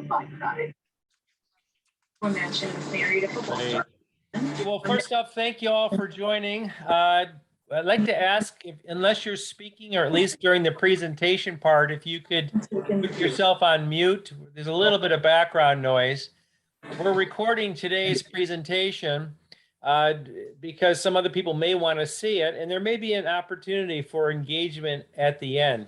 Great. Well, first off, thank you all for joining. I'd like to ask, unless you're speaking, or at least during the presentation part, if you could put yourself on mute. There's a little bit of background noise. We're recording today's presentation because some other people may want to see it, and there may be an opportunity for engagement at the end.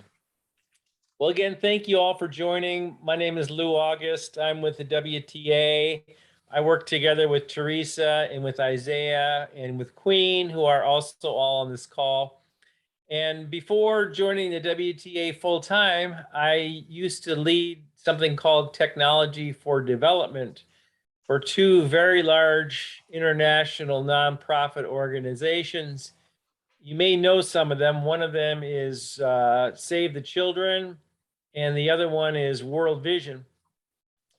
Well, again, thank you all for joining. My name is Lou August. I'm with the WTA. I work together with Teresa and with Isaiah and with Queen, who are also all on this call. And before joining the WTA full-time, I used to lead something called Technology for Development for two very large international nonprofit organizations. You may know some of them. One of them is Save the Children, and the other one is World Vision.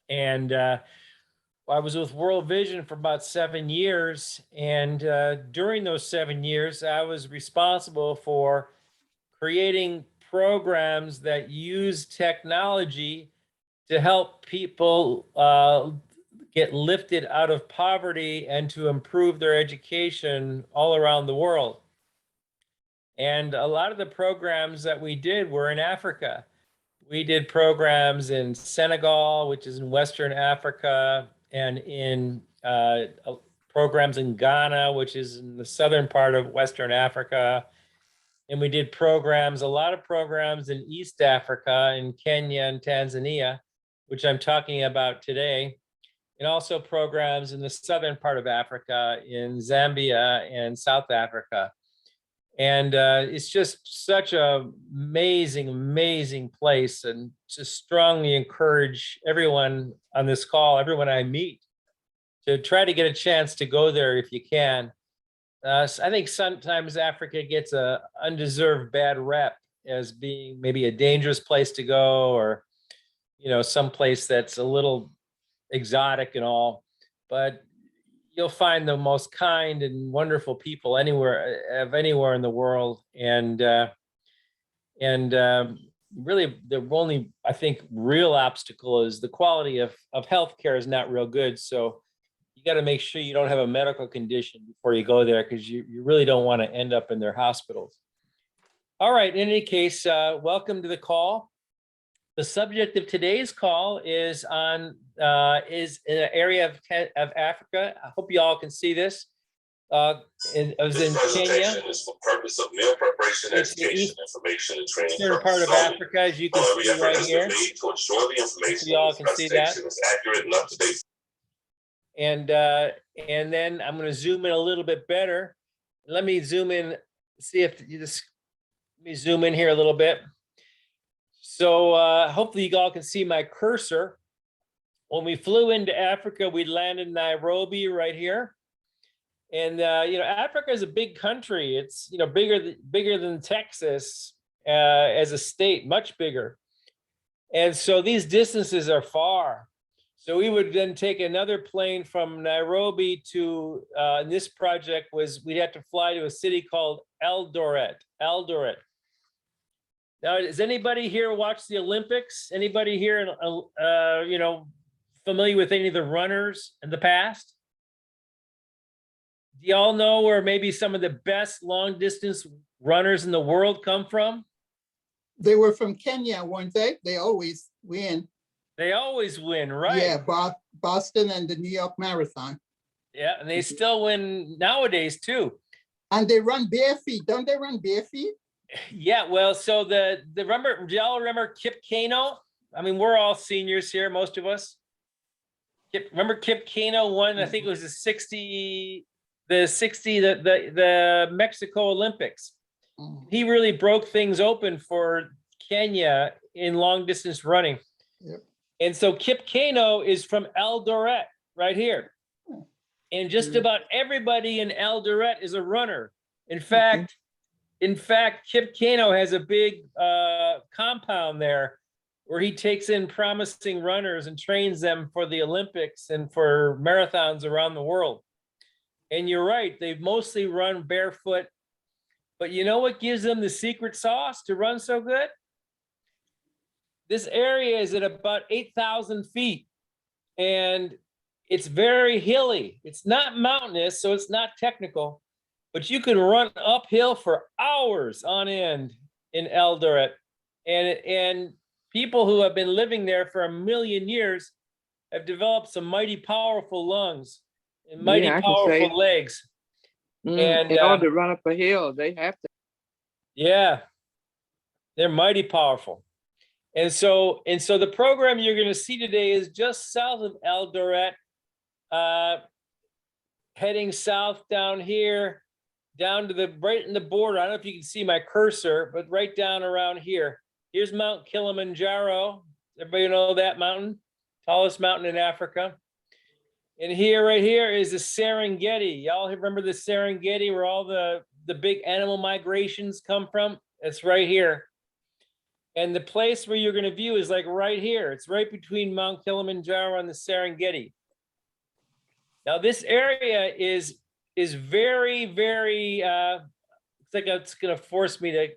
And I was with World Vision for about 7 years. And during those 7 years, I was responsible for creating programs that use technology to help people get lifted out of poverty and to improve their education all around the world. And a lot of the programs that we did were in Africa. We did programs in Senegal, which is in Western Africa, and in programs in Ghana, which is in the southern part of Western Africa. And we did programs, a lot of programs in East Africa, in Kenya and Tanzania, which I'm talking about today. And also programs in the southern part of Africa, in Zambia and South Africa. And it's just such an amazing, amazing place, and just strongly encourage everyone on this call, everyone I meet, to try to get a chance to go there if you can. I think sometimes Africa gets a undeserved bad rep as being maybe a dangerous place to go, or, you know, some place that's a little exotic and all, but you'll find the most kind and wonderful people anywhere in the world. And really the only, I think, real obstacle is the quality of healthcare is not real good. So you got to make sure you don't have a medical condition before you go there, because you really don't want to end up in their hospitals. All right, in any case, welcome to the call. The subject of today's call is in an area of Africa. I hope you all can see this. It was in Kenya. Is for purpose of meal preparation, education, information, and training. Eastern part of Africa, as you can see right here. To ensure the information you all can see that. is accurate and up to date. And then I'm going to zoom in a little bit better. Let me zoom in. See if you just let me zoom in here a little bit. So hopefully you all can see my cursor. When we flew into Africa, we landed in Nairobi right here. And, you know, Africa is a big country. It's, you know, bigger than Texas as a state, much bigger. And so these distances are far. So we would then take another plane from Nairobi to, this project was, we'd have to fly to a city called Eldoret. Now, does anybody here watch the Olympics? Anybody here, you know, familiar with any of the runners in the past? Do y'all know where maybe some of the best long distance runners in the world come from? They were from Kenya, weren't they? They always win. They always win, right? Yeah, Boston and the New York Marathon. Yeah, and they still win nowadays too. And they run bare feet. Don't they run bare feet? Yeah, well, so do y'all remember Kip Keino? I mean, we're all seniors here, most of us. Remember Kip Keino won, I think it was the Mexico Olympics. He really broke things open for Kenya in long distance running. Yep. And so Kip Keino is from Eldoret right here. And just about everybody in Eldoret is a runner. In fact, Kip Keino has a big compound there where he takes in promising runners and trains them for the Olympics and for marathons around the world. And you're right, they've mostly run barefoot. But you know what gives them the secret sauce to run so good? This area is at about 8,000 feet. and it's very hilly. It's not mountainous, so it's not technical, but you can run uphill for hours on end in Eldoret. And people who have been living there for 1,000,000 years have developed some mighty powerful lungs and mighty Yeah, I can say. powerful legs. And In order to run up a hill, they have to. yeah, they're mighty powerful. And so the program you're going to see today is just south of Eldoret, heading south down here, down to the right in the border. I don't know if you can see my cursor, but right down around here. Here's Mount Kilimanjaro. Everybody know that mountain? Tallest mountain in Africa. And here, right here, is the Serengeti. Y'all remember the Serengeti, where all the big animal migrations come from? It's right here. And the place where you're going to view is like right here. It's right between Mount Kilimanjaro and the Serengeti. Now, this area is very, very, it's like it's going to force me to,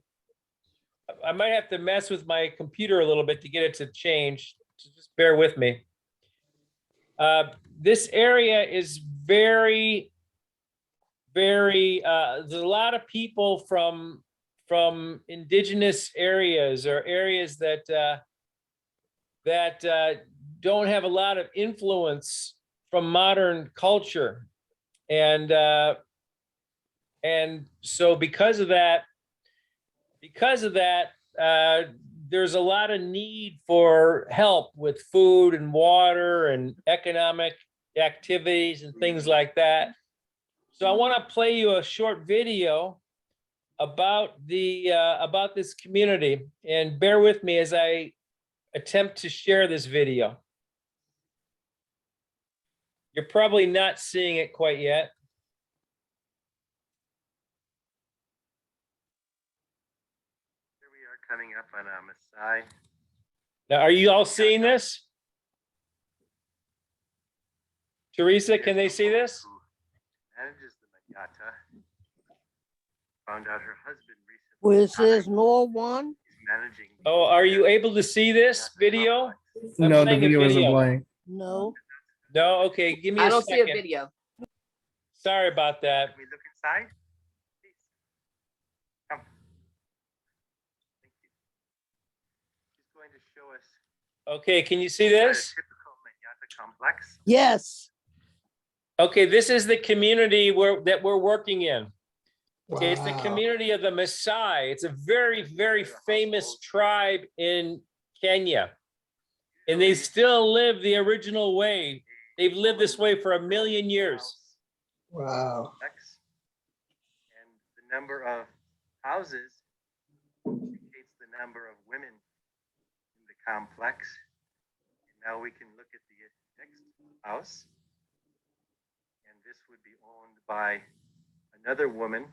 I might have to mess with my computer a little bit to get it to change. So just bear with me. This area is very, very, there's a lot of people from indigenous areas or areas that don't have a lot of influence from modern culture. And so because of that, there's a lot of need for help with food and water and economic activities and things like that. So I want to play you a short video about this community, and bear with me as I attempt to share this video. You're probably not seeing it quite yet. Here we are coming up on Maasai. Now, are you all seeing this? Teresa, can they see this? Who manages the Manyata found out her husband recently Where it says Law One? is managing. Oh, are you able to see this video? I'm No, the playing a video isn't video. playing. No. No, okay, give me I a don't see a second. video. Sorry about that. Can we look inside? Please. Come. Thank you. She's going to show us Okay, can you see what a this? typical Manyata complex. Yes. Okay, this is the community that we're working in. Okay, it's the Wow. community of the Maasai. It's a very, very famous tribe in Kenya. And they still live the original way. They've lived this way for 1,000,000 years. Wow. Complex. And the number of houses indicates the number of women in the complex. And now we can look at the next house. And this would be owned by another woman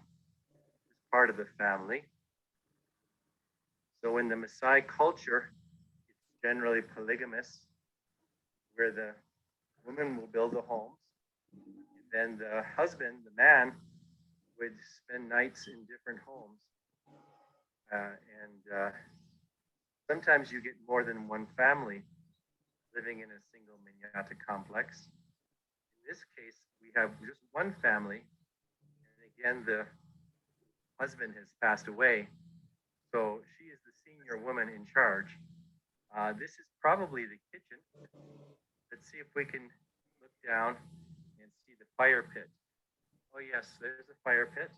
who's part of the family. So in the Maasai culture, it's generally polygamous, where the woman will build the homes, and then the husband, the man, would spend nights in different homes. Sometimes you get more than one family living in a single Manyata complex. In this case, we have just one family, and again, the husband has passed away, so she is the senior woman in charge. This is probably the kitchen. Let's see if we can look down and see the fire pit. Oh yes, there's a fire pit.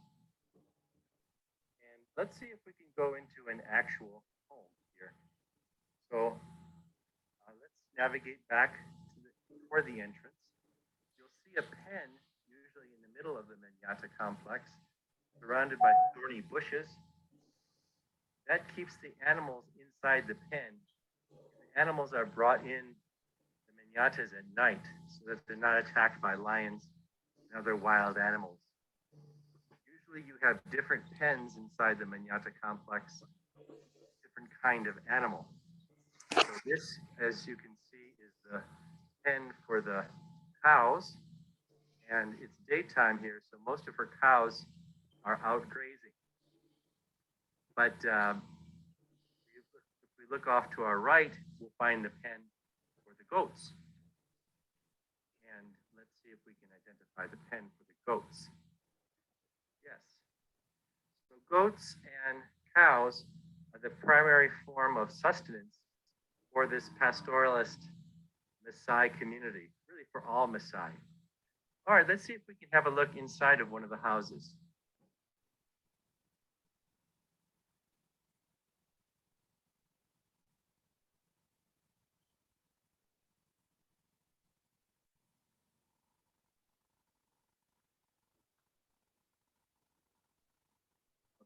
And let's see if we can go into an actual home here. So let's navigate back to toward the entrance. You'll see a pen, usually in the middle of the Manyata complex, surrounded by thorny bushes. That keeps the animals inside the pen. The animals are brought in the Manyatas at night so that they're not attacked by lions and other wild animals. Usually you have different pens inside the Manyata complex, different kind of animal. So this, as you can see, is the pen for the cows, and it's daytime here, so most of her cows are out grazing. But if we look off to our right, we'll find the pen for the goats. if we can identify the pen for the goats. Yes. So goats and cows are the primary form of sustenance for this pastoralist Maasai community, really for all Maasai. All right, let's see if we can have a look inside of one of the houses.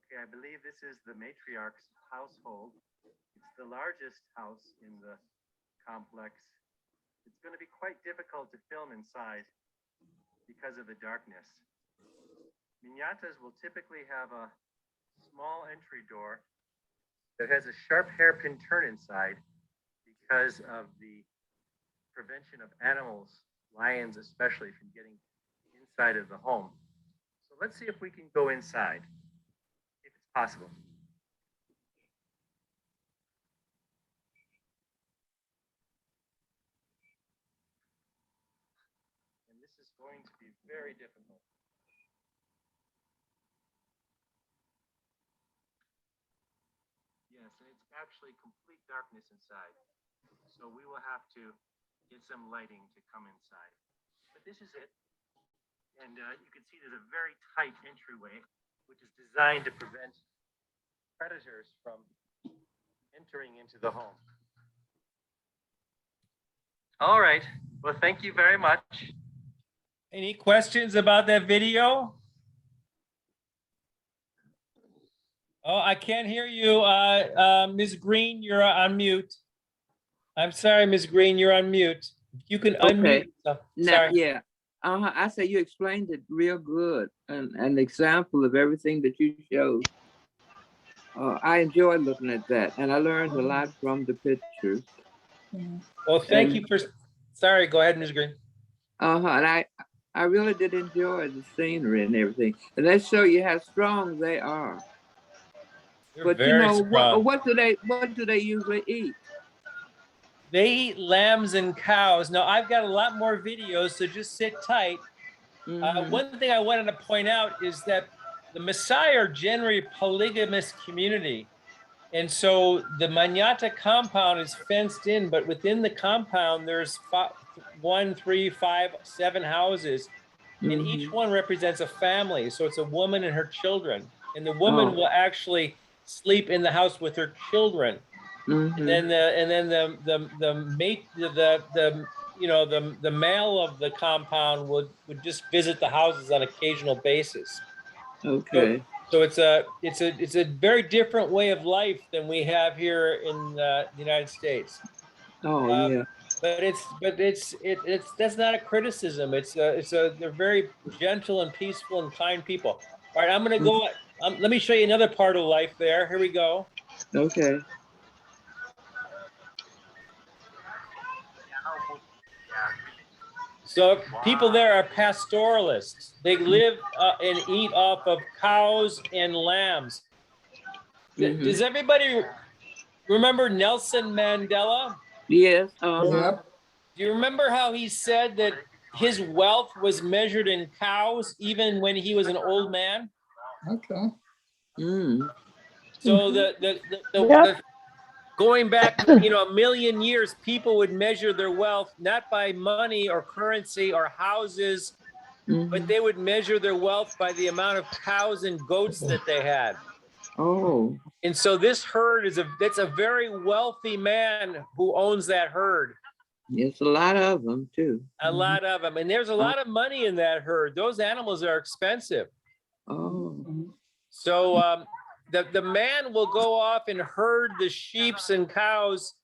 Okay, I believe this is the matriarch's household. It's the largest house in the complex. It's going to be quite difficult to film inside because of the darkness. Minyatas will typically have a small entry door that has a sharp hairpin turn inside because of the prevention of animals, lions especially, from getting inside of the home. So let's see if we can go inside, if it's possible. And this is going to be very difficult. Yes, and it's actually complete darkness inside. So we will have to get some lighting to come inside. But this is it. And you can see there's a very tight entryway, which is designed to prevent predators from entering into the home. All right. Well, thank you very much. Any questions about that video? Oh, I can't hear you. Ms. Green, you're on mute. I'm sorry, Ms. Green, you're on mute. You can unmute. yourself. Now, Sorry. yeah. I say you explained it real good, and an example of everything that you showed. I enjoyed looking at that, and I learned a lot from the pictures. Well, thank you for, sorry, go ahead, Ms. Green. And I really did enjoy the scenery and everything, and they show you how strong they are. You're But you very know, strong. what do they usually eat? They eat lambs and cows. Now, I've got a lot more videos, so just sit tight. Mhm. One thing I wanted to point out is that the Maasai are generally a polygamous community. And so the Manyatta compound is fenced in, but within the compound, there's 1, 3, 5, 7 houses, and each one represents a family. So it's a woman and her children. And the woman will actually sleep in the house with her children. And then the male of the compound would just visit the houses on occasional basis. Okay. So it's a very different way of life than we have here in the United States. Yeah. But that's not a criticism. They're very gentle and peaceful and kind people. All right, I'm gonna go. Let me show you another part of life there. Here we go. Okay. So people there are pastoralists. They live and eat off of cows and lambs. Does everybody remember Nelson Mandela? Yes. Yep. Do you remember how he said that his wealth was measured in cows even when he was an old man? Okay. So the going back, a million years, people would measure their wealth not by money or currency or houses, but they would measure their wealth by the amount of cows and goats that they had. Oh. And so this herd that's a very wealthy man who owns that herd. There's a lot of them too. A lot of them. And there's a lot of money in that herd. Those animals are expensive. Oh. So the man will go off and herd the sheep and cows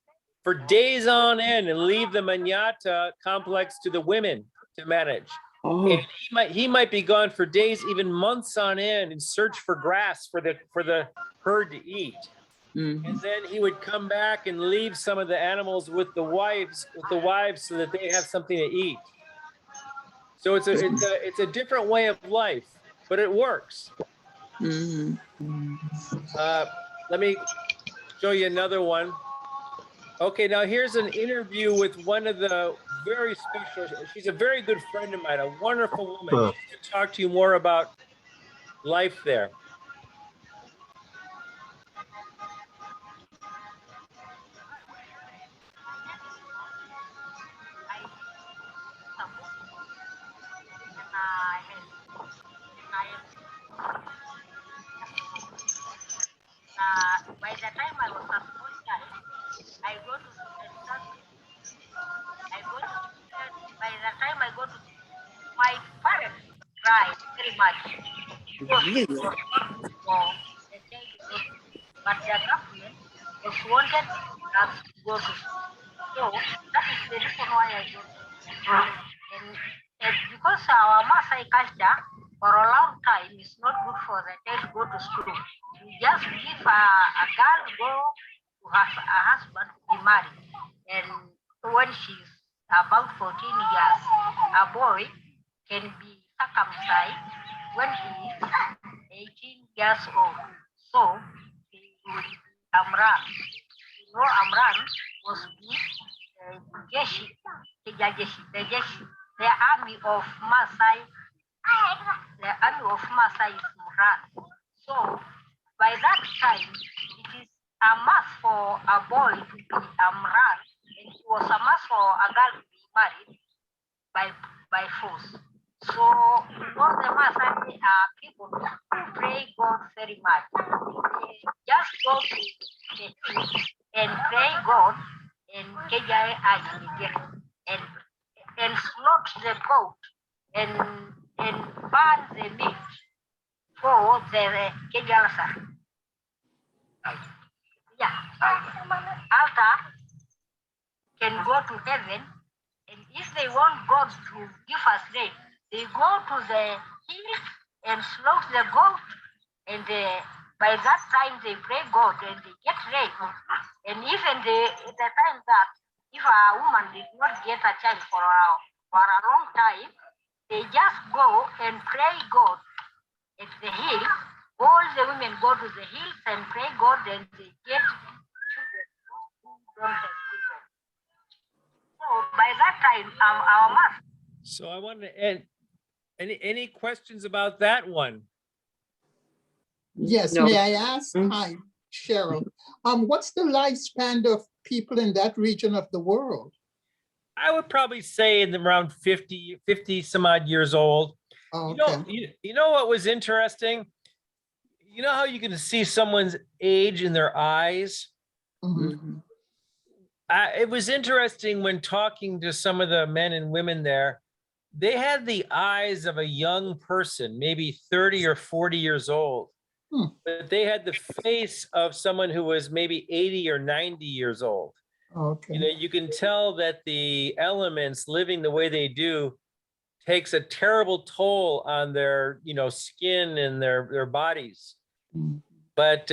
for days on end and leave the Manyatta complex to the women to manage. Oh. And he might be gone for days, even months on end, and search for grass for the herd to eat. And then he would come back and leave some of the animals with the wives so that they have something to eat. So it's a different way of life, but it works. Let me show you another one. Okay, now here's an interview with one of the very special. She's a very good friend of mine, a wonderful woman. She's to talk to you more about life there. By the time I was a small child, I go to I go to by the time I go to my parents cried very much because it was not good for the child to go to school. But the government was wanted us to go to school. So that is the reason why I go to school. And because our Maasai culture for a long time is not good for the child to go to school. You just give a girl go to have a husband to be married. And when she's about 14 years, a boy can be circumcised when he is 18 years old. So he will be Amran. You know, Amran was the army of Maasai. The army of Maasai is Muran. So by that time, it is a must for a boy to be Amran, and it was a must for a girl to be married by force. So you know the Maasai people who pray God very much. They just go to the hill and pray God and and slaughter the goat and burn the meat for the Kejalasa. Yeah. Altar can go to heaven, and if they want God to give us rain, they go to the hill and slaughter the goat, and by that time they pray God and they get rain. And even the time that if a woman did not get a child for a long time, they just go and pray God at the hill. All the women go to the hills and pray God, and they get children who don't have children. So by that time, our mother. So I wanted to end. Any questions about that one? Yes, No. may I ask? Hi, Cheryl. What's the lifespan of people in that region of the world? I would probably say in around 50 some odd years old. Oh, You know what was interesting? You know how you can see someone's age in their eyes? Mhm. It was interesting when talking to some of the men and women there. They had the eyes of a young person, maybe 30 or 40 years old. But they had the face of someone who was maybe 80 or 90 years old. Okay. You know, you can tell that the elements living the way they do takes a terrible toll on their, skin and their bodies. Mm. But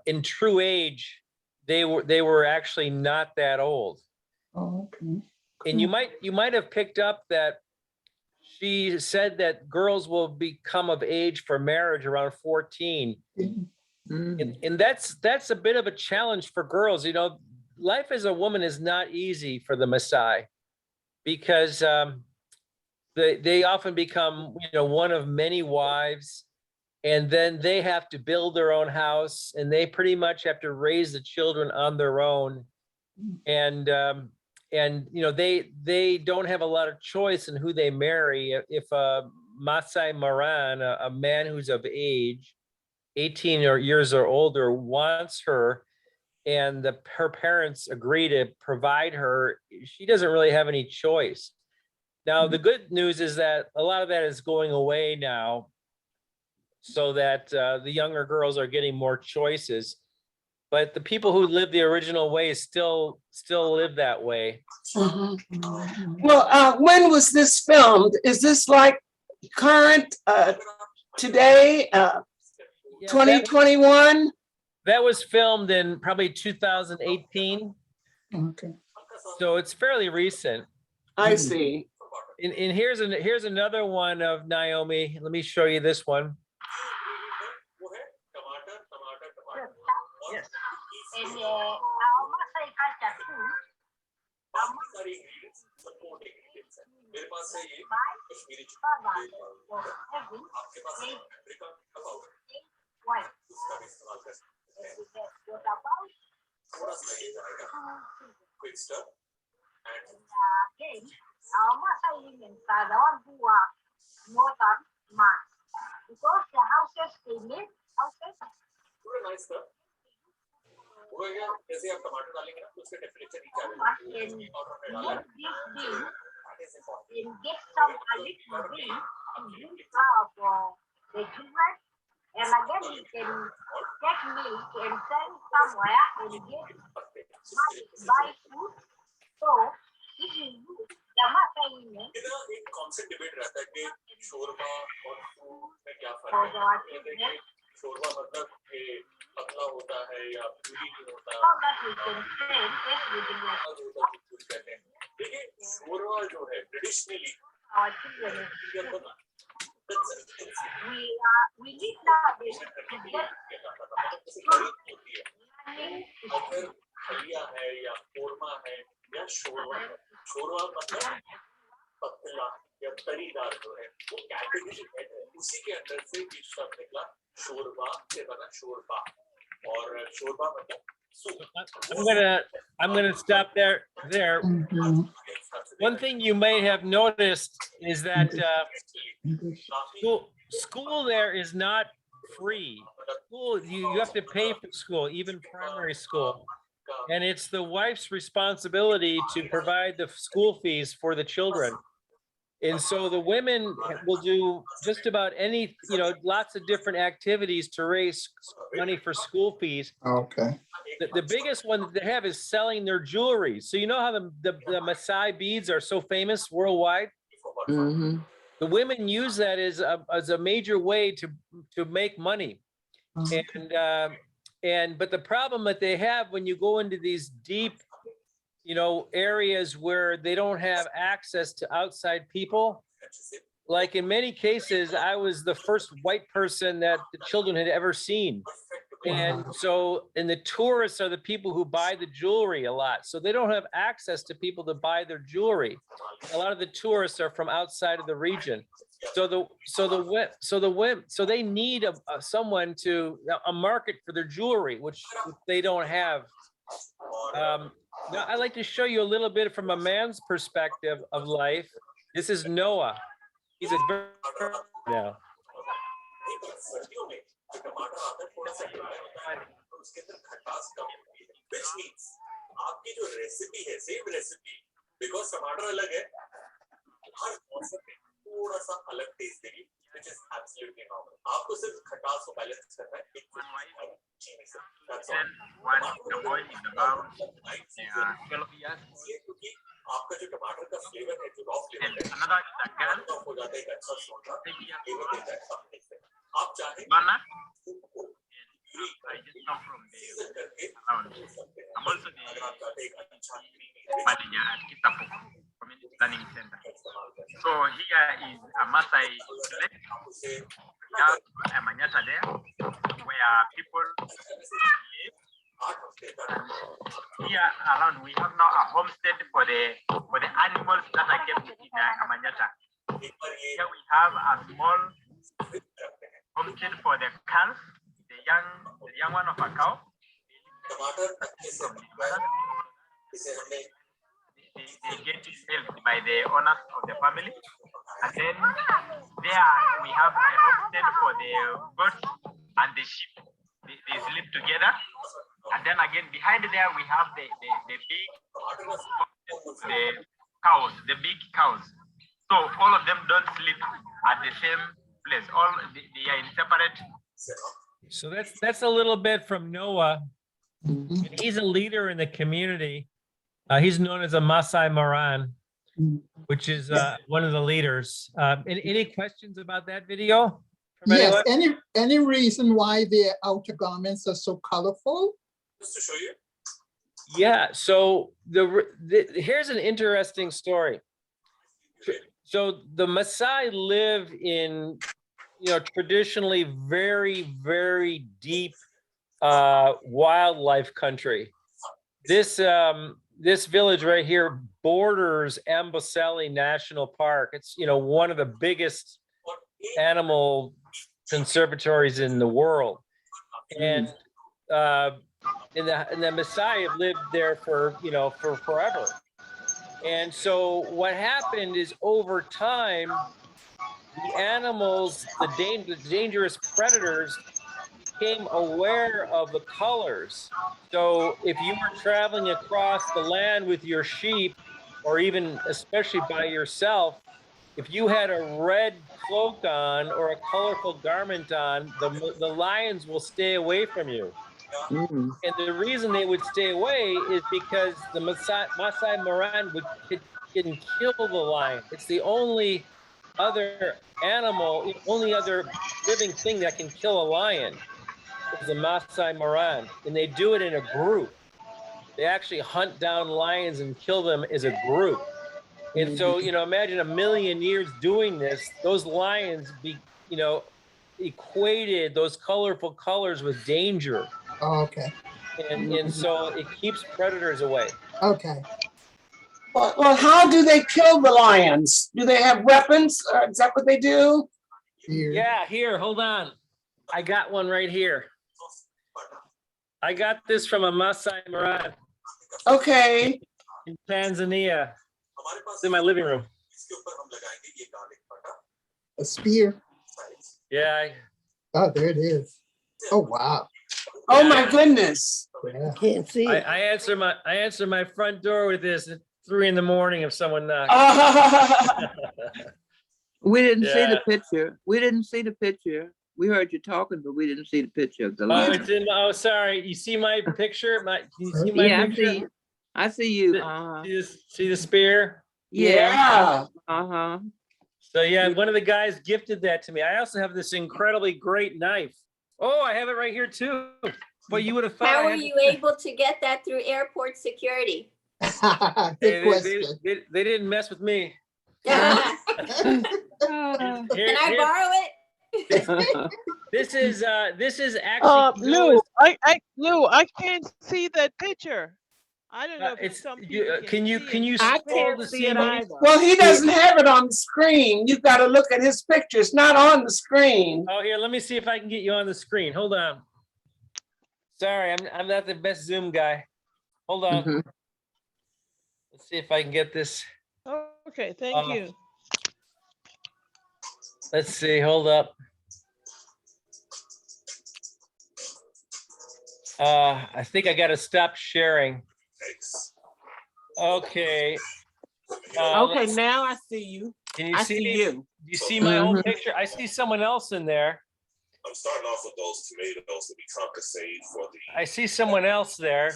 in true age, they were actually not that old. Oh, okay. And you might have picked up that she said that girls will become of age for marriage around 14. And that's a bit of a challenge for girls. Life as a woman is not easy for the Maasai because they often become, one of many wives, and then they have to build their own house, and they pretty much have to raise the children on their own. And they don't have a lot of choice in who they marry. If a Maasai Maran, a man who's of age, 18 years or older, wants her, and her parents agree to provide her, she doesn't really have any choice. Now, the good news is that a lot of that is going away now, so that the younger girls are getting more choices. But the people who live the original way still live that way. Well, when was this filmed? Is this like current today, Yeah, 2021? that was filmed in probably 2018. Okay. So it's fairly recent. I see. And here's another one of Naomi. Let me show you this one. Yes. And our Maasai culture too, सारी ingredients support ingredients हैं मेरे पास है ये Kashmiri having आपके पास है Africa का powder white. उसका भी इस्तेमाल कर सकते हैं What about थोड़ा सा ये जाएगा quick stir and again, our Maasai women are the one who are northern man. Because the houses they live, houses, थोड़ा nice stir वो है जैसे आप टमाटर डालेंगे ना तो उसका टेम्परेचर नीचे आ and जाएगा और हमने डाला let this be that is important and get some a little bit of the children. And again, you can take milk and send somewhere and get money, buy food. So, this is good. The Maasai women, इधर एक concept debate रहता है कि शोरबा और soup में क्या for फर्क the है children, शोरबा मतलब कि पतला होता है या पूरी नहीं होता so that we can send everything like होता है कुछ कहते हैं देखिए शोरबा जो है ट्रेडिशनली our children. इंडिया को ना We need nowadays to get अगर हलिया है या कोरमा है या शोरबा है शोरबा मतलब पतला या तरीदार जो है वो कैटेगरी है उसी के अंदर से ये शब्द निकला शोरबा से बना शोरबा और शोरबा मतलब soup I'm gonna stop there. Mhm. One thing you may have noticed is that school there is not free. School, you have to pay for school, even primary school. And it's the wife's responsibility to provide the school fees for the children. And so the women will do just about any, lots of different activities to raise money for school fees. Okay. The biggest one that they have is selling their jewelry. So you know how the Maasai beads are so famous worldwide? Mm-hmm. The women use that as a major way to make money. Okay. But the problem that they have when you go into these deep, areas where they don't have access to outside people, like in many cases, I was the first white person that the children had ever seen. And the tourists are the people who buy the jewelry a lot. So they don't have access to people to buy their jewelry. A lot of the tourists are from outside of the region. So they need someone a market for their jewelry, which they don't have. Now I'd like to show you a little bit from a man's perspective of life. This is Noah. He's a now. टमाटर आता है थोड़ा सा dry होता है तो उसके अंदर खटास कम होती है which means आपकी जो रेसिपी है सेम रेसिपी बिकॉज टमाटर अलग है हर मौसम में थोड़ा सा अलग टेस्ट देगी which is absolutely normal आपको सिर्फ खटास को बैलेंस करना है एक चीनी से that's all क्योंकि आपका जो टमाटर का फ्लेवर है जो रॉ फ्लेवर है हो जाता है एक अच्छा सोडा फ्लेवर देता है अपने से आप चाहें I just come from the around. I'm also the manager at Kitapo Community Planning Center. So here is a Maasai village. We have a Manyata there where people live. Here around we have now a homestead for the animals that are kept in a Manyata. Here we have a small homestead for the calf. The young one of a cow. They get helped by the owners of the family. And then there we have a homestead for the goats and the sheep. They sleep together. And then again behind there we have the big cows. So all of them don't sleep at the same place. They are in separate. So that's a little bit from Noah. He's a leader in the community. He's known as a Maasai Maran, which is one of the leaders. Any questions about that video? Yes, any reason why their outer garments are so colorful? Just to show you. Yeah, so here's an interesting story. So the Maasai live in traditionally very, very deep wildlife country. This this village right here borders Amboseli National Park. It's, you know, one of the biggest animal conservatories in the world. And and the Maasai have lived there for, you know, for forever. And so what happened is over time, the animals, the dangerous predators became aware of the colors. So if you were traveling across the land with your sheep, or even especially by yourself, if you had a red cloak on or a colorful garment on, the lions will stay away from you. Mm. And the reason they would stay away is because the Maasai Maran can kill the lion. It's the only other animal, only other living thing that can kill a lion is the Maasai Maran. And they do it in a group. They actually hunt down lions and kill them as a group. And so, you know, imagine 1,000,000 years doing this, those lions equated those colorful colors with danger. Oh, okay. And so it keeps predators away. Okay. Well, how do they kill the lions? Do they have weapons? Is that what they do? Here. Yeah, here, hold on. I got one right here. I got this from a Maasai Maran Okay. in Tanzania. It's in my living room. A spear. Yeah, Oh, there it is. Oh, wow. Oh my goodness. Yeah. Can't see it. I answer my front door with this at 3 in the morning if someone knocks. We didn't see Yeah. the picture. We didn't see the picture. We heard you talking, but we didn't see the picture of the Oh, lion. it's in. Oh, sorry. You see my picture? Can you see my Yeah, picture? I see you. See the spear? Yeah. Uh-huh. So yeah, one of the guys gifted that to me. I also have this incredibly great knife. Oh, I have it right here too. But you would have thought. How I were had you able to get that through airport security? Good question. They didn't mess with me. Can Here- I here- borrow it? This is actually Lou, Lou, I can't see that picture. I don't know if some people can you see it. I scroll can't to see see it me? either. Well, he doesn't have it on the screen. You've got to look at his picture. It's not on the screen. Oh, here, let me see if I can get you on the screen. Hold on. Sorry, I'm not the best Zoom guy. Hold on. Mhm. Let's see if I can get this. Okay, thank Oh. you. Let's see. Hold up. I think I got to stop sharing. Okay. Okay, now I see you. Can you I see see me? you. Do you see my own Mhm. picture? I see someone else in there. I'm starting off with those tomatoes to be compensated for the. I see someone else there.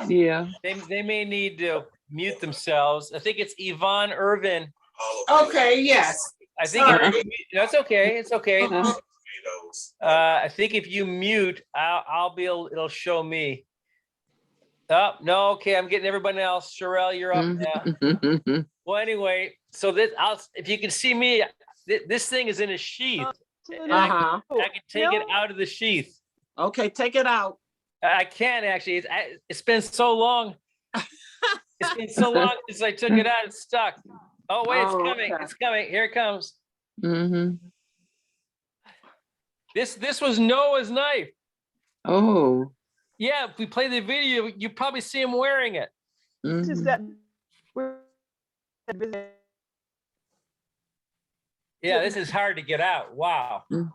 Yeah. They may need to mute themselves. I think it's Yvonne Irvin. Okay, yes. I think that's okay. It's okay. Uh-huh. I think if you mute, I'll be able. It'll show me. Oh no, okay. I'm getting everybody else. Sherelle, you're up now. Mhm. Well, anyway, so if you can see me, this thing is in a sheath. And Uh-huh. I can take it out of the sheath. Okay, take it out. I can't actually. It's been so long. It's been so long since I took it out. It's stuck. Oh wait, it's Oh, coming. okay. It's coming. Here it comes. Mhm. This was Noah's knife. Oh. Yeah, if we play the video, you probably see him wearing it. This is Mhm. that. Yeah, this is hard to get out. Wow. Mm.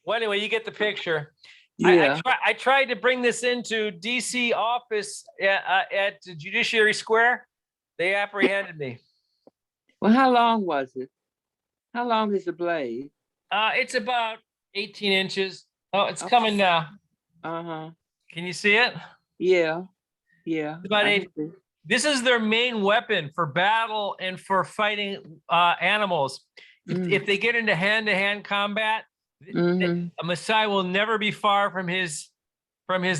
Well, anyway, you get the picture. Yeah. I tried to bring this into DC office at Judiciary Square. They apprehended me. Well, how long was it? How long is the blade? It's about 18 inches. Oh, it's Okay. coming now. Uh-huh. Can you see it? Yeah. Yeah. About I eight. can see. This is their main weapon for battle and for fighting animals. If they get into hand-to-hand combat, Mhm. a Maasai will never be far from his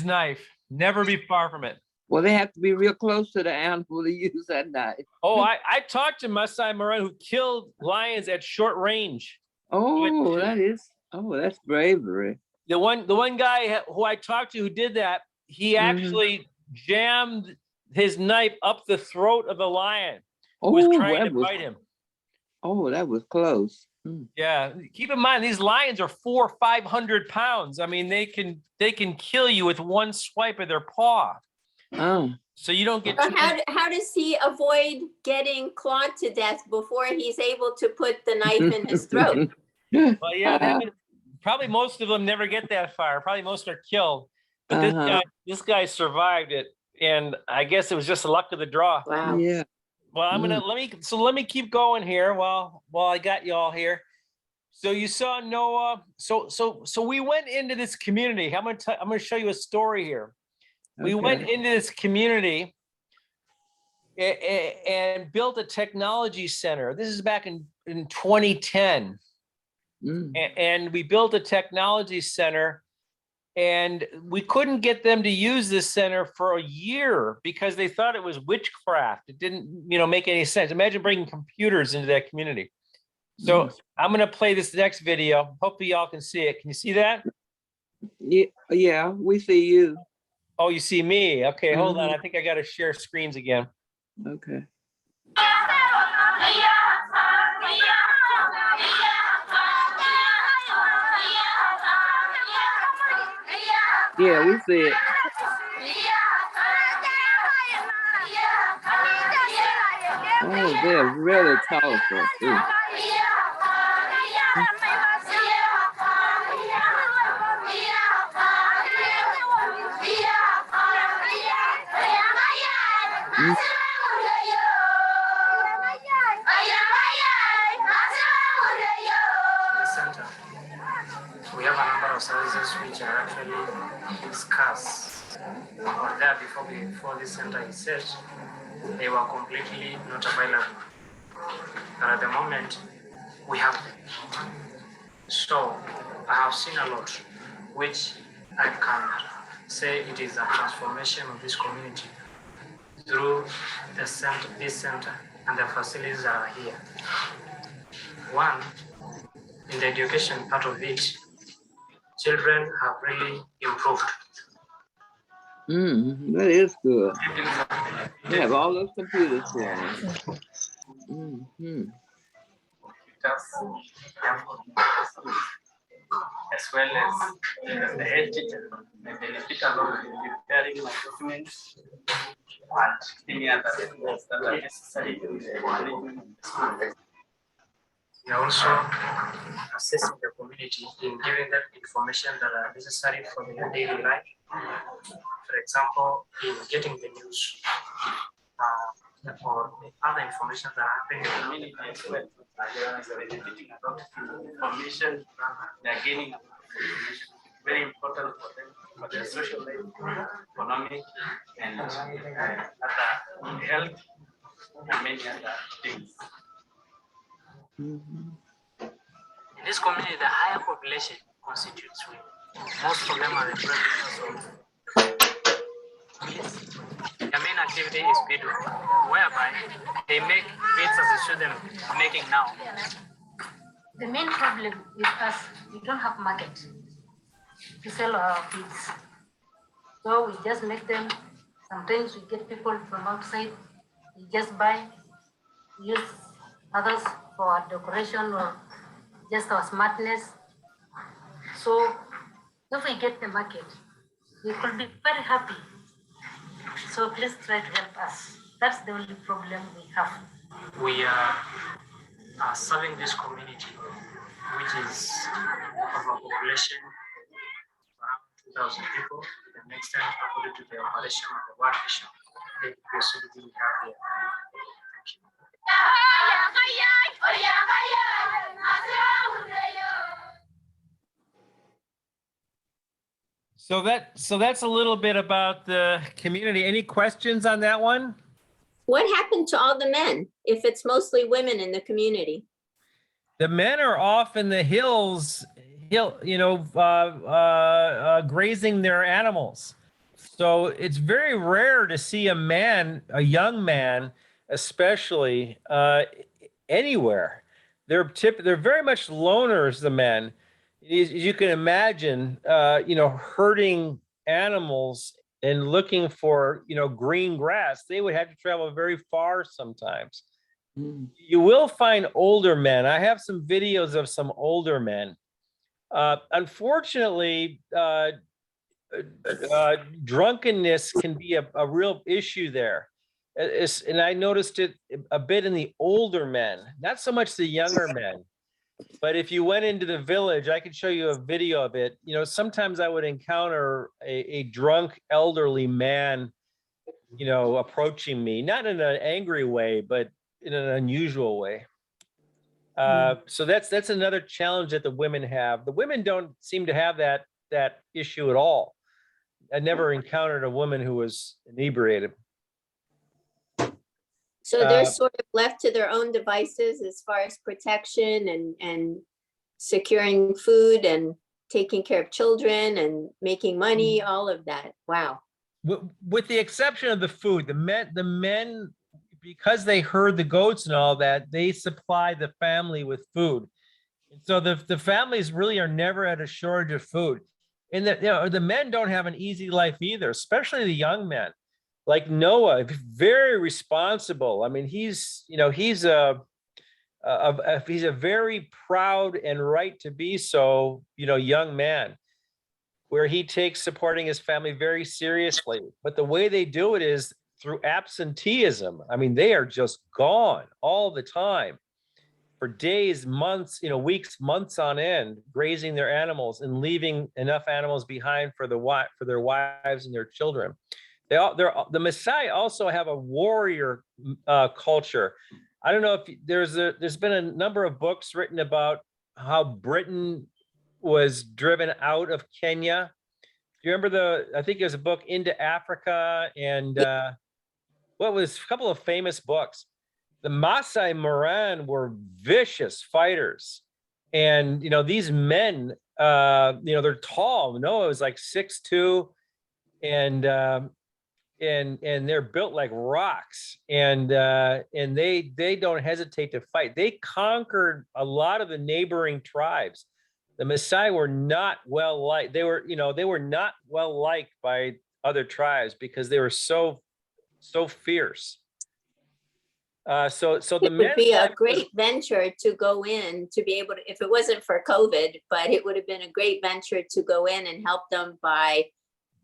knife. Never be far from it. Well, they have to be real close to the animal to use that knife. Oh, I talked to Maasai Maran who killed lions at short range. Oh, that's bravery. The one guy who I talked to who did that, he actually jammed his knife up the throat of the lion who was trying to bite him. Oh, that was close. Mm. Yeah, keep in mind these lions are 400 or 500 pounds. I mean, they can kill you with one swipe of their paw. Oh. So you don't get. So how does he avoid getting clawed to death before he's able to put the knife in his throat? Well, yeah, probably most of them never get that far. Probably most are killed. But this guy survived it, and I guess it was just the luck of the draw. Wow. Yeah. Well, let me keep going here while I got you all here. So you saw Noah. So we went into this community. I'm gonna show you a story here. We went into this community and built a technology center. This is back in 2010. And we built a technology center, and we couldn't get them to use this center for a year because they thought it was witchcraft. It didn't, make any sense. Imagine bringing computers into that community. So I'm going to play this next video. Hopefully y'all can see it. Can you see that? Yeah, we see you. Oh, you see me. Okay, hold on. I think I got to share screens again. Okay. Yeah, we see it. Oh, they're really colorful too. Center. We have a number of services which are actually scarce. Or there before this center is set, they were completely not available. But at the moment, we have them. So I have seen a lot, which I can say it is a transformation of this community through the center, this center, and the facilities that are here. One, in the education part of it, children have really improved. That is good. They have all those computers for them. As well as the head teacher, they benefit a lot in preparing my documents and any other documents that are necessary to the management of the school. We are also assessing the community in giving them information that are necessary for their daily life. For example, in getting the news or the other information that are happening in the community as well. They are benefiting a lot of information. They are gaining information. Very important for them, for their social life, economic, and other health, and many other things. In this community, the higher population constitutes women. Most of them are the breadwinners of families. Their main activity is beadwork, whereby they make beads as they show them making now. The main problem with us, we don't have market to sell our beads. So we just make them. Sometimes we get people from outside, we just buy, use others for our decoration or just our smartness. So if we get the market, we could be very happy. So please try to help us. That's the only problem we have. We are serving this community, which is of a population around 2,000 people. The next time, according to the operation of the World Vision, the possibility we have here. Thank you. So that's a little bit about the community. Any questions on that one? What happened to all the men if it's mostly women in the community? The men are off in the hills, grazing their animals. So it's very rare to see a young man, especially anywhere. They're very much loners, the men. As you can imagine, herding animals and looking for, green grass, they would have to travel very far sometimes. You will find older men. I have some videos of some older men. Unfortunately, drunkenness can be a real issue there. And I noticed it a bit in the older men, not so much the younger men. But if you went into the village, I could show you a video of it. Sometimes I would encounter a drunk elderly man, approaching me, not in an angry way, but in an unusual way. So that's another challenge that the women have. The women don't seem to have that issue at all. I never encountered a woman who was inebriated. So they're sort of left to their own devices as far as protection and securing food and taking care of children and making money, all of that. Wow. With the exception of the food, the men, because they herd the goats and all that, they supply the family with food. And so the families really are never at a shortage of food. And the men don't have an easy life either, especially the young men. Like Noah, very responsible. I mean, he's a very proud and right to be so, young man, where he takes supporting his family very seriously. But the way they do it is through absenteeism. I mean, they are just gone all the time for days, months, weeks, months on end, grazing their animals and leaving enough animals behind for their wives and their children. The Maasai also have a warrior culture. I don't know if there's been a number of books written about how Britain was driven out of Kenya. Do you remember I think there's a book, Into Africa, and what was a couple of famous books. The Maasai Moran were vicious fighters. And, these men, they're tall. Noah was like 6'2", and they're built like rocks, and they don't hesitate to fight. They conquered a lot of the neighboring tribes. The Maasai were not well liked. They were not well liked by other tribes because they were so fierce. So the it would be a great venture to go in, to be able to, if it wasn't for COVID, but it would have been a great venture to go in and help them by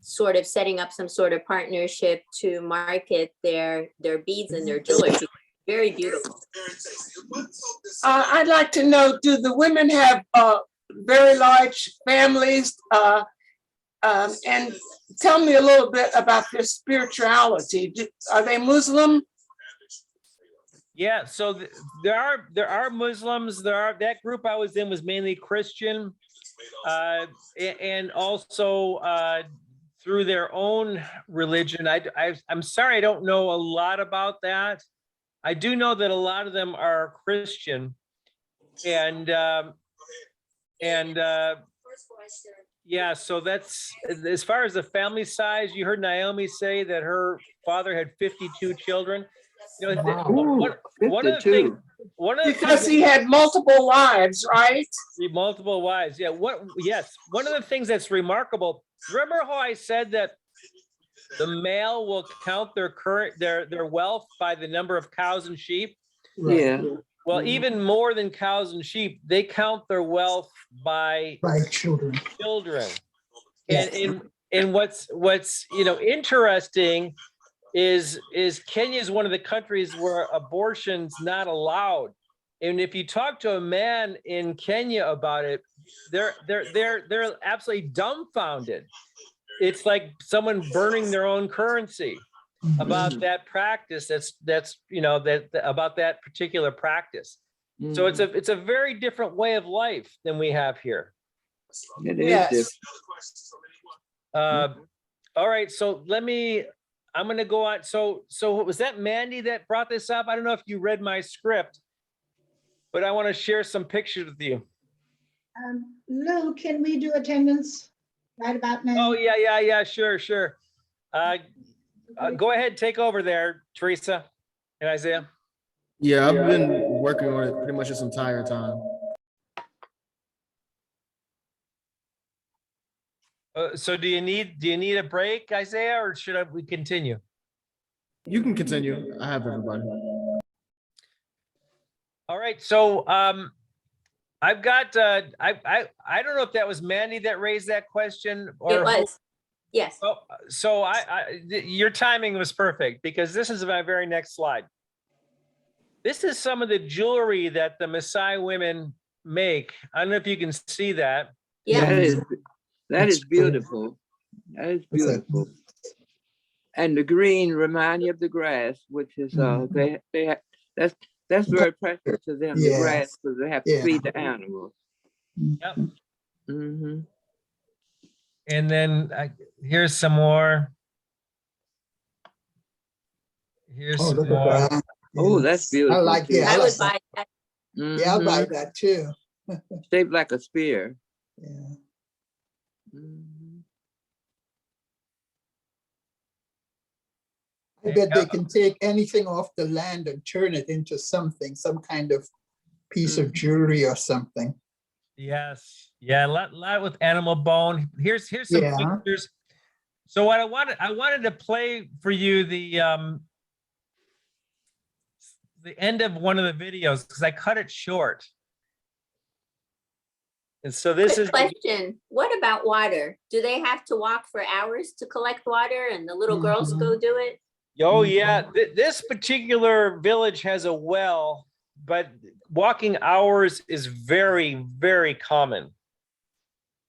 sort of setting up some sort of partnership to market their beads and their jewelry. Very beautiful. I'd like to know, do the women have very large families? And tell me a little bit about their spirituality. Are they Muslim? Yeah, so there are Muslims. That group I was in was mainly Christian, and also through their own religion. I'm sorry, I don't know a lot about that. I do know that a lot of them are Christian, and yeah, so that's as far as the family size. You heard Naomi say that her father had 52 children. Wow. One of the things, because he had multiple wives, right? Multiple wives, yeah. Yes, one of the things that's remarkable. Remember how I said that the male will count their wealth by the number of cows and sheep? Yeah. Well, even more than cows and sheep, they count their wealth by children. And what's interesting is Kenya is one of the countries where abortion's not allowed. And if you talk to a man in Kenya about it, they're absolutely dumbfounded. It's like someone burning their own currency about that practice. That's about that particular practice. So it's a very different way of life than we have here. It is different. All right, so I'm going to go on. So was that Mandy that brought this up? I don't know if you read my script, but I want to share some pictures with you. Lou, can we do attendance right about now? Oh, yeah, sure. Go ahead, take over there, Teresa and Isaiah. Yeah, I've been working on it pretty much this entire time. So do you need a break, Isaiah, or should we continue? You can continue. I have everybody. All right. So I've got I don't know if that was Mandy that raised that question or It was, yes. Oh, so your timing was perfect because this is my very next slide. This is some of the jewelry that the Maasai women make. I don't know if you can see that. Yeah. That is beautiful. That is beautiful. And the green remind you of the grass, which is that's very precious to them. The grass, because they have to feed the animals. Yep. Mm-hmm. And then here's some more. Here's some more. Oh, that's beautiful. I like that. I would buy that. Yeah, I'll buy that too. Shaped like a spear. Yeah. I bet they can take anything off the land and turn it into something, some kind of piece of jewelry or something. Yes. Yeah, a lot with animal bone. Here's some pictures. So what I wanted to play for you the end of one of the videos because I cut it short. And so this is question. What about water? Do they have to walk for hours to collect water and the little girls go do it? Oh yeah, this particular village has a well, but walking hours is very, very common.